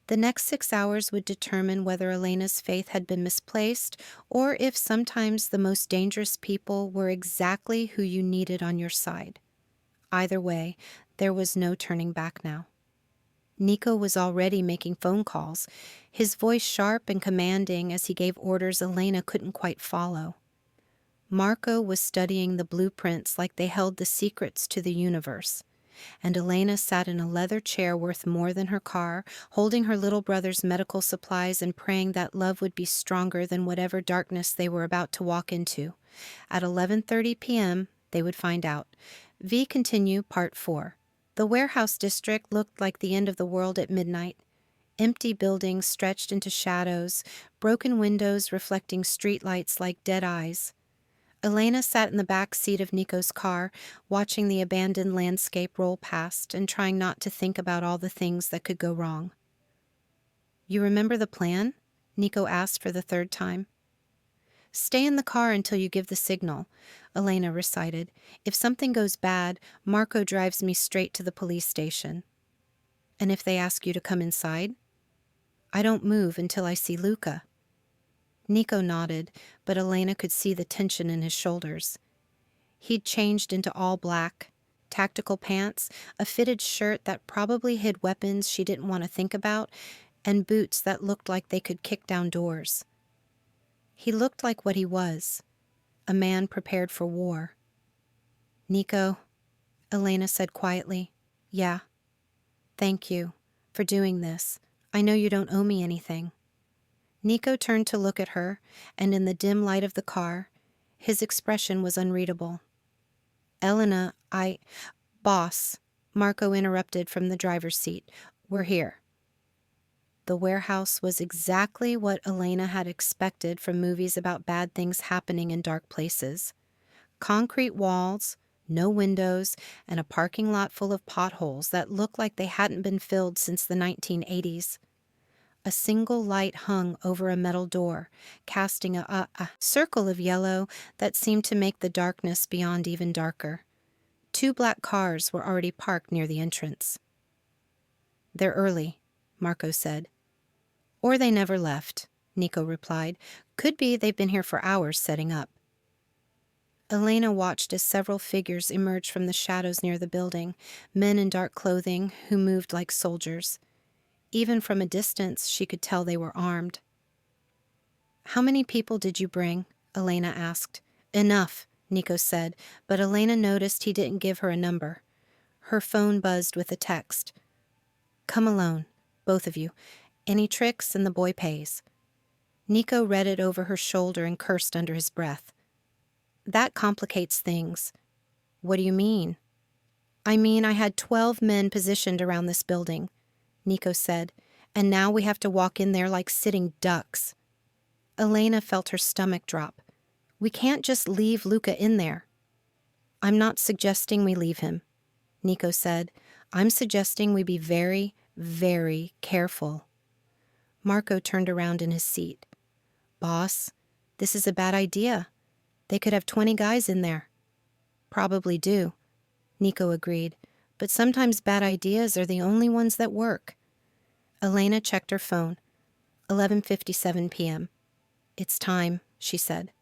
The next 6 hours would determine whether Elena's faith had been misplaced or if sometimes the most dangerous people were exactly who you needed on your side. Either way, there was no turning back now. Nico was already making phone calls, his voice sharp and commanding as he gave orders Elena couldn't quite follow. Marco was studying the blueprints like they held the secrets to the universe, and Elena sat in a leather chair worth more than her car, holding her little brother's medical supplies and praying that love would be stronger than whatever darkness they were about to walk into. At 11:30 p.m., they would find out. V continue, Part 4. The warehouse district looked like the end of the world at midnight. Empty buildings stretched into shadows, broken windows reflecting streetlights like dead eyes. Elena sat in the back seat of Nico's car, watching the abandoned landscape roll past and trying not to think about all the things that could go wrong. "You remember the plan?" Nico asked for the third time. "Stay in the car until you give the signal," Elena recited. "If something goes bad, Marco drives me straight to the police station." "And if they ask you to come inside?" "I don't move until I see Luca." Nico nodded, but Elena could see the tension in his shoulders. He'd changed into all black, tactical pants, a fitted shirt that probably hid weapons she didn't want to think about, and boots that looked like they could kick down doors. He looked like what he was, a man prepared for war. "Nico," Elena said quietly. "Yeah. Thank you for doing this. I know you don't owe me anything." Nico turned to look at her, and in the dim light of the car, his expression was unreadable. "Elena, Boss," Marco interrupted from the driver's seat. "We're here." The warehouse was exactly what Elena had expected from movies about bad things happening in dark places. Concrete walls, no windows, and a parking lot full of potholes that looked like they hadn't been filled since the 1980s. A single light hung over a metal door, casting a circle of yellow that seemed to make the darkness beyond even darker. 2 black cars were already parked near the entrance. "They're early," Marco said. "Or they never left," Nico replied. "Could be they've been here for hours setting up." Elena watched as several figures emerged from the shadows near the building, men in dark clothing who moved like soldiers. Even from a distance, she could tell they were armed. "How many people did you bring?" Elena asked. "Enough," Nico said, but Elena noticed he didn't give her a number. Her phone buzzed with a text. "Come alone, both of you, Any tricks and the boy pays. Nico read it over her shoulder and cursed under his breath. That complicates things. What do you mean? I mean, I had 12 men positioned around this building, Nico said, and now we have to walk in there like sitting ducks. Elena felt her stomach drop. We can't just leave Luca in there. I'm not suggesting we leave him, Nico said. I'm suggesting we be very, very careful. Marco turned around in his seat. Boss, this is a bad idea. They could have 20 guys in there. Probably do, Nico agreed, but sometimes bad ideas are the only ones that work. Elena checked her phone. 11:57 p.m. It's time, she said.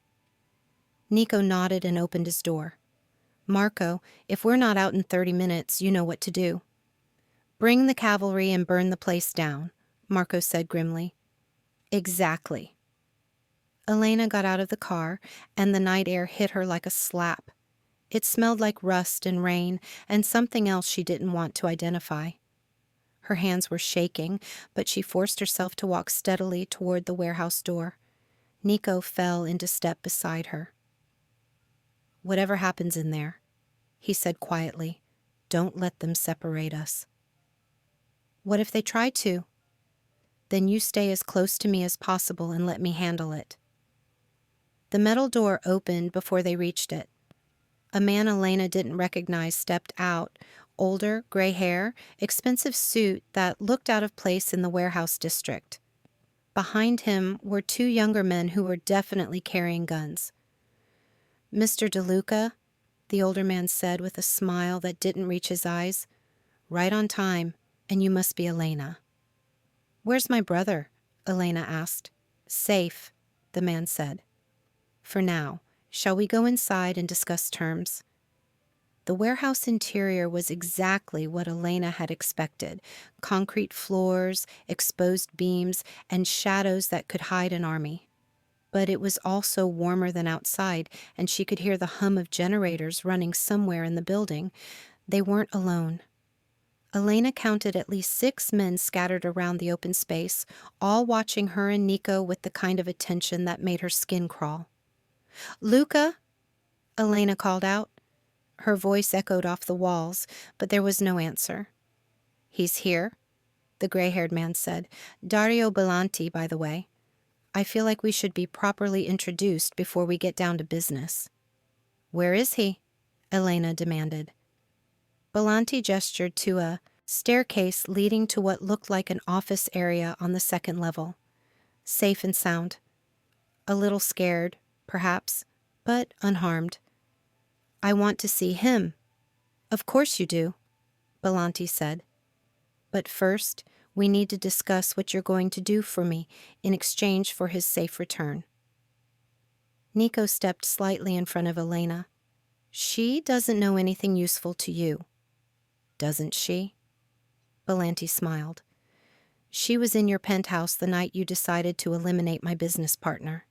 Nico nodded and opened his door. Marco, if we're not out in 30 minutes, you know what to do. Bring the cavalry and burn the place down, Marco said grimly. Exactly. Elena got out of the car, and the night air hit her like a slap. It smelled like rust and rain and something else she didn't want to identify. Her hands were shaking, but she forced herself to walk steadily toward the warehouse door. Nico fell into step beside her. Whatever happens in there, he said quietly, don't let them separate us. What if they try to? Then you stay as close to me as possible and let me handle it. The metal door opened before they reached it. A man Elena didn't recognize stepped out, older, gray hair, expensive suit that looked out of place in the warehouse district. Behind him were two younger men who were definitely carrying guns. Mr. DeLuca, the older man said with a smile that didn't reach his eyes. Right on time, and you must be Elena. Where's my brother? Elena asked. Safe, the man said. For now, shall we go inside and discuss terms? The warehouse interior was exactly what Elena had expected. Concrete floors, exposed beams, and shadows that could hide an army. But it was also warmer than outside, and she could hear the hum of generators running somewhere in the building. They weren't alone. Elena counted at least 6 men scattered around the open space, all watching her and Nico with the kind of attention that made her skin crawl. Luca, Elena called out. Her voice echoed off the walls, but there was no answer. He's here, the gray-haired man said. Dario Belanti, by the way. I feel like we should be properly introduced before we get down to business. Where is he? Elena demanded. Belanti gestured to a staircase leading to what looked like an office area on the 2nd level. Safe and sound. A little scared, perhaps, but unharmed. I want to see him. Of course you do, Belanti said. But first, we need to discuss what you're going to do for me in exchange for his safe return. Nico stepped slightly in front of Elena. She doesn't know anything useful to you. Doesn't she? Belanti smiled. She was in your penthouse the night you decided to eliminate my business partner.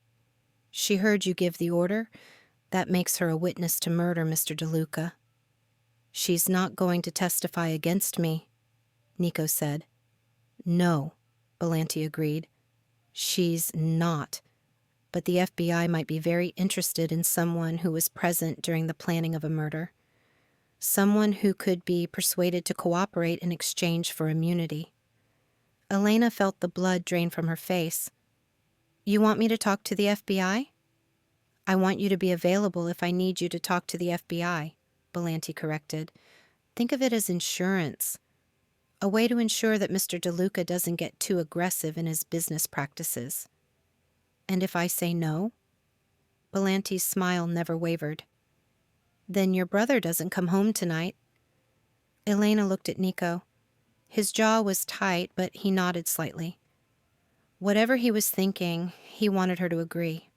She heard you give the order. That makes her a witness to murder, Mr. DeLuca. She's not going to testify against me, Nico said. No, Belanti agreed. She's not. But the FBI might be very interested in someone who was present during the planning of a murder. Someone who could be persuaded to cooperate in exchange for immunity. Elena felt the blood drain from her face. You want me to talk to the FBI? I want you to be available if I need you to talk to the FBI, Belanti corrected. Think of it as insurance. A way to ensure that Mr. DeLuca doesn't get too aggressive in his business practices. And if I say no? Belanti's smile never wavered. Then your brother doesn't come home tonight. Elena looked at Nico. His jaw was tight, but he nodded slightly. Whatever he was thinking, he wanted her to agree.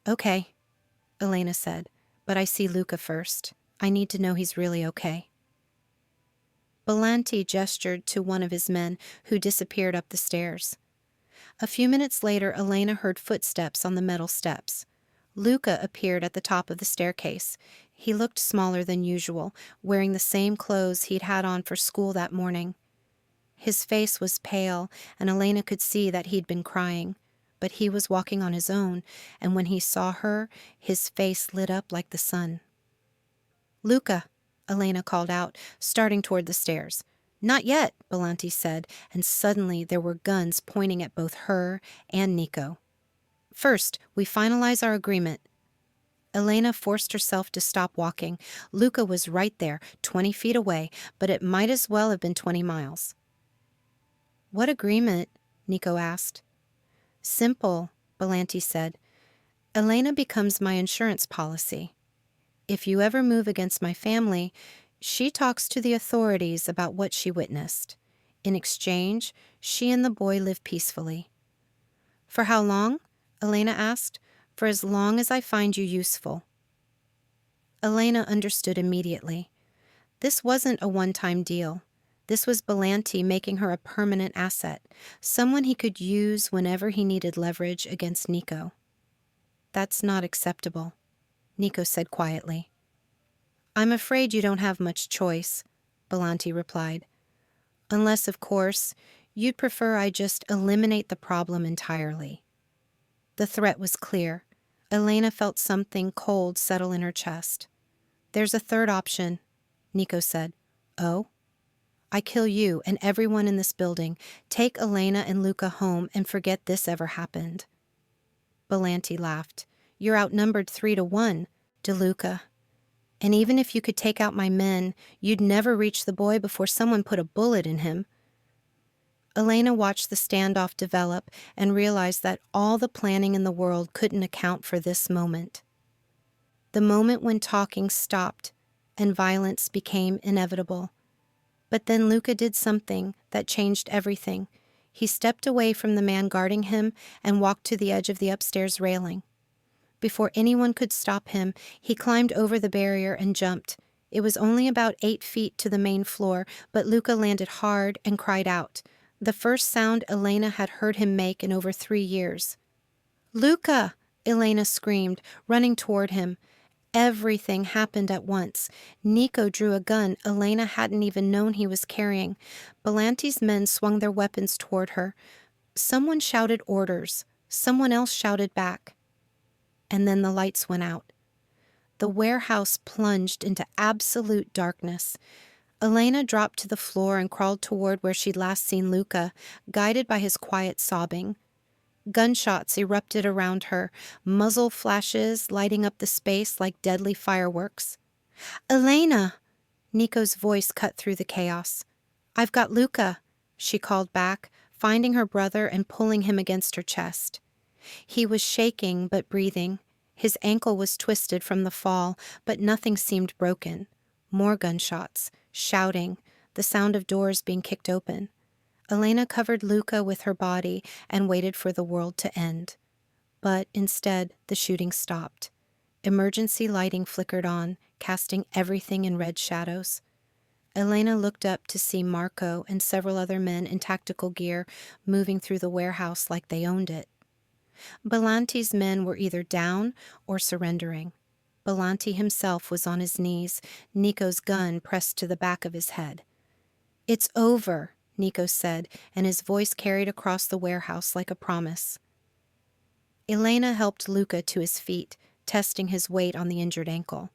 Okay, Elena said, but I see Luca first. I need to know he's really okay. Belanti gestured to one of his men, who disappeared up the stairs. A few minutes later, Elena heard footsteps on the metal steps. Luca appeared at the top of the staircase. He looked smaller than usual, wearing the same clothes he'd had on for school that morning. His face was pale, and Elena could see that he'd been crying. But he was walking on his own, and when he saw her, his face lit up like the sun. "Luca," Elena called out, starting toward the stairs. "Not yet," Belanti said, and suddenly there were guns pointing at both her and Nico. "First, we finalize our agreement." Elena forced herself to stop walking. Luca was right there, 20 feet away, but it might as well have been 20 miles. "What agreement?" Nico asked. "Simple," Belanti said. "Elena becomes my insurance policy. If you ever move against my family, she talks to the authorities about what she witnessed. In exchange, she and the boy live peacefully." "For how long?" Elena asked. "For as long as I find you useful." Elena understood immediately. This wasn't a one-time deal. This was Belanti making her a permanent asset, someone he could use whenever he needed leverage against Nico. "That's not acceptable," Nico said quietly. "I'm afraid you don't have much choice," Belanti replied. "Unless, of course, you'd prefer I just eliminate the problem entirely." The threat was clear. Elena felt something cold settle in her chest. "There's a third option," Nico said. "Oh?" "I kill you and everyone in this building, take Elena and Luca home, and forget this ever happened." Belanti laughed. "You're outnumbered 3-1, DeLuca. And even if you could take out my men, you'd never reach the boy before someone put a bullet in him." Elena watched the standoff develop and realized that all the planning in the world couldn't account for this moment. The moment when talking stopped and violence became inevitable. But then Luca did something that changed everything. He stepped away from the man guarding him and walked to the edge of the upstairs railing. Before anyone could stop him, he climbed over the barrier and jumped. It was only about 8 feet to the main floor, but Luca landed hard and cried out, the first sound Elena had heard him make in over 3 years. "Luca!" Elena screamed, running toward him. Everything happened at once. Nico drew a gun Elena hadn't even known he was carrying. Belanti's men swung their weapons toward her. Someone shouted orders. Someone else shouted back. And then the lights went out. The warehouse plunged into absolute darkness. Elena dropped to the floor and crawled toward where she'd last seen Luca, guided by his quiet sobbing. Gunshots erupted around her, muzzle flashes lighting up the space like deadly fireworks. "Elena!" Nico's voice cut through the chaos. "I've got Luca," she called back, finding her brother and pulling him against her chest. He was shaking but breathing. His ankle was twisted from the fall, but nothing seemed broken. More gunshots, shouting, the sound of doors being kicked open. Elena covered Luca with her body and waited for the world to end. But instead, the shooting stopped. Emergency lighting flickered on, casting everything in red shadows. Elena looked up to see Marco and several other men in tactical gear moving through the warehouse like they owned it. Belanti's men were either down or surrendering. Belanti himself was on his knees, Nico's gun pressed to the back of his head. "It's over," Nico said, and his voice carried across the warehouse like a promise. Elena helped Luca to his feet, testing his weight on the injured ankle.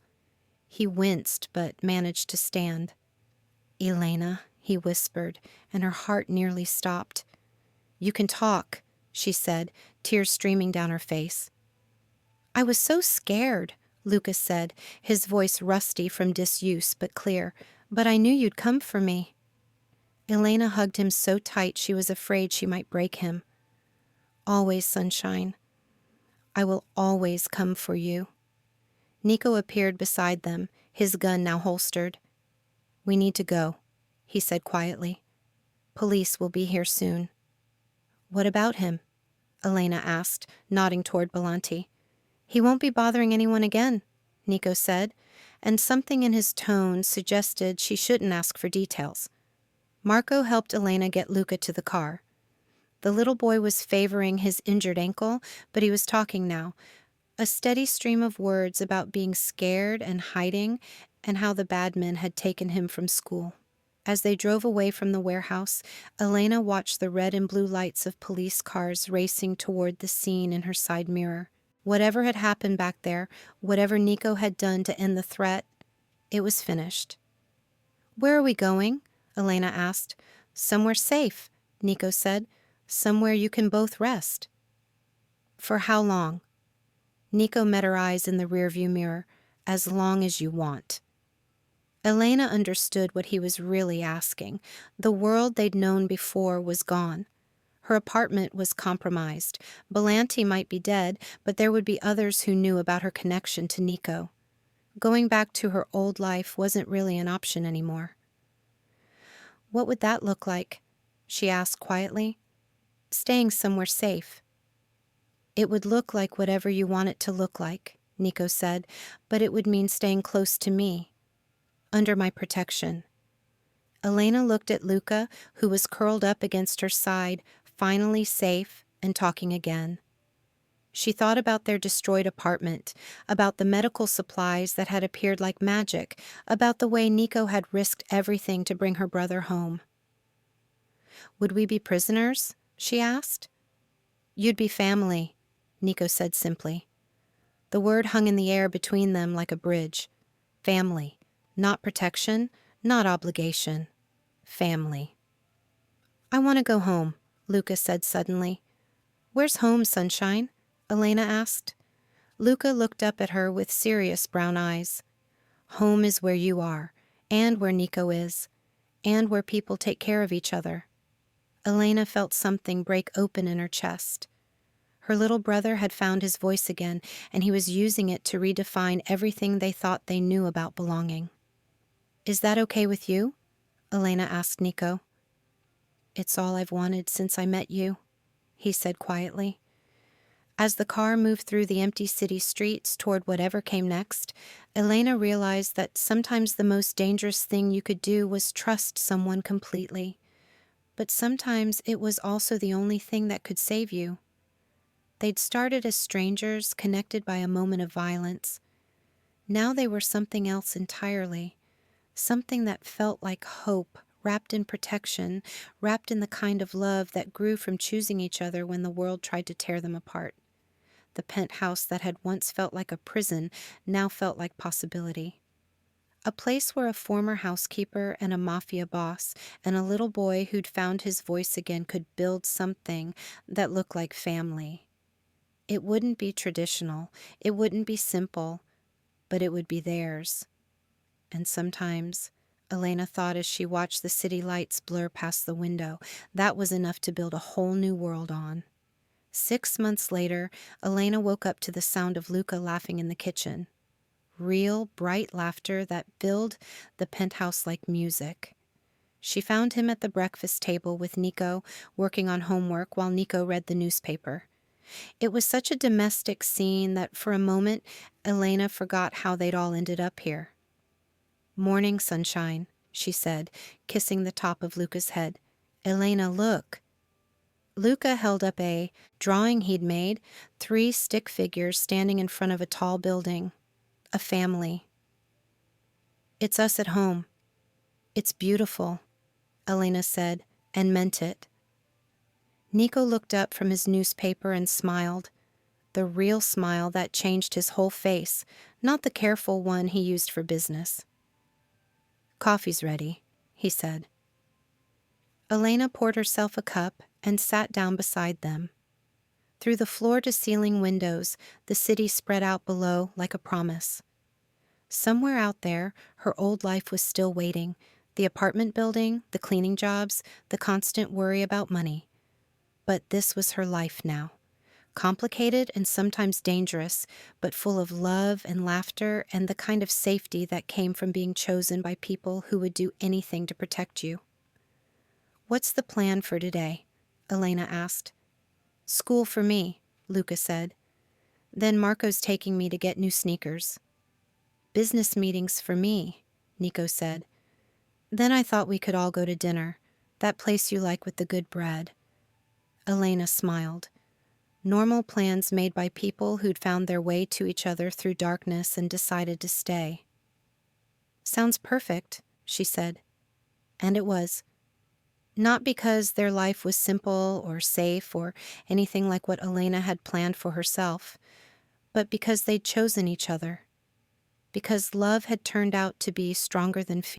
He winced, but managed to stand. "Elena," he whispered, and her heart nearly stopped. "You can talk," she said, tears streaming down her face. "I was so scared," Luca said, his voice rusty from disuse but clear, "but I knew you'd come for me." Elena hugged him so tight she was afraid she might break him. "Always, sunshine. I will always come for you." Nico appeared beside them, his gun now holstered. "We need to go," he said quietly. "Police will be here soon." "What about him?" Elena asked, nodding toward Belanti. "He won't be bothering anyone again," Nico said, and something in his tone suggested she shouldn't ask for details. Marco helped Elena get Luca to the car. The little boy was favoring his injured ankle, but he was talking now. A steady stream of words about being scared and hiding, and how the bad men had taken him from school. As they drove away from the warehouse, Elena watched the red and blue lights of police cars racing toward the scene in her side mirror. Whatever had happened back there, whatever Nico had done to end the threat, it was finished. "Where are we going?" Elena asked. "Somewhere safe," Nico said. "Somewhere you can both rest." "For how long?" Nico met her eyes in the rearview mirror. "As long as you want." Elena understood what he was really asking. The world they'd known before was gone. Her apartment was compromised. Belanti might be dead, but there would be others who knew about her connection to Nico. Going back to her old life wasn't really an option anymore. "What would that look like?" she asked quietly. "Staying somewhere safe." "It would look like whatever you want it to look like," Nico said, "but it would mean staying close to me, under my protection." Elena looked at Luca, who was curled up against her side, finally safe and talking again. She thought about their destroyed apartment, about the medical supplies that had appeared like magic, about the way Nico had risked everything to bring her brother home. "Would we be prisoners?" she asked. "You'd be family," Nico said simply. The word hung in the air between them like a bridge. Family. Not protection, not obligation. Family. "I want to go home," Luca said suddenly. "Where's home, sunshine?" Elena asked. Luca looked up at her with serious brown eyes. "Home is where you are, and where Nico is, and where people take care of each other." Elena felt something break open in her chest. Her little brother had found his voice again, and he was using it to redefine everything they thought they knew about belonging. "Is that okay with you?" Elena asked Nico. "It's all I've wanted since I met you," he said quietly. As the car moved through the empty city streets toward whatever came next, Elena realized that sometimes the most dangerous thing you could do was trust someone completely. But sometimes it was also the only thing that could save you. They'd started as strangers, connected by a moment of violence. Now they were something else entirely. Something that felt like hope, wrapped in protection, wrapped in the kind of love that grew from choosing each other when the world tried to tear them apart. The penthouse that had once felt like a prison now felt like possibility. A place where a former housekeeper and a mafia boss and a little boy who'd found his voice again could build something that looked like family. It wouldn't be traditional, it wouldn't be simple, but it would be theirs. And sometimes, Elena thought as she watched the city lights blur past the window, that was enough to build a whole new world on. 6 months later, Elena woke up to the sound of Luca laughing in the kitchen. Real, bright laughter that filled the penthouse like music. She found him at the breakfast table with Nico, working on homework while Nico read the newspaper. It was such a domestic scene that for a moment, Elena forgot how they'd all ended up here. "Morning, sunshine," she said, kissing the top of Luca's head. "Elena, look." Luca held up a drawing he'd made, 3 stick figures standing in front of a tall building. A family. "It's us at home. It's beautiful," Elena said, and meant it. Nico looked up from his newspaper and smiled. The real smile that changed his whole face, not the careful one he used for business. "Coffee's ready," he said. Elena poured herself a cup and sat down beside them. Through the floor-to-ceiling windows, the city spread out below like a promise. Somewhere out there, her old life was still waiting. The apartment building, the cleaning jobs, the constant worry about money. But this was her life now. Complicated and sometimes dangerous, but full of love and laughter and the kind of safety that came from being chosen by people who would do anything to protect you. "What's the plan for today?" Elena asked. "School for me," Luca said. "Then Marco's taking me to get new sneakers." "Business meetings for me," Nico said. "Then I thought we could all go to dinner, that place you like with the good bread." Elena smiled. Normal plans made by people who'd found their way to each other through darkness and decided to stay. "Sounds perfect," she said. And it was. Not because their life was simple or safe or anything like what Elena had planned for herself, but because they'd chosen each other. Because love had turned out to be stronger than fear.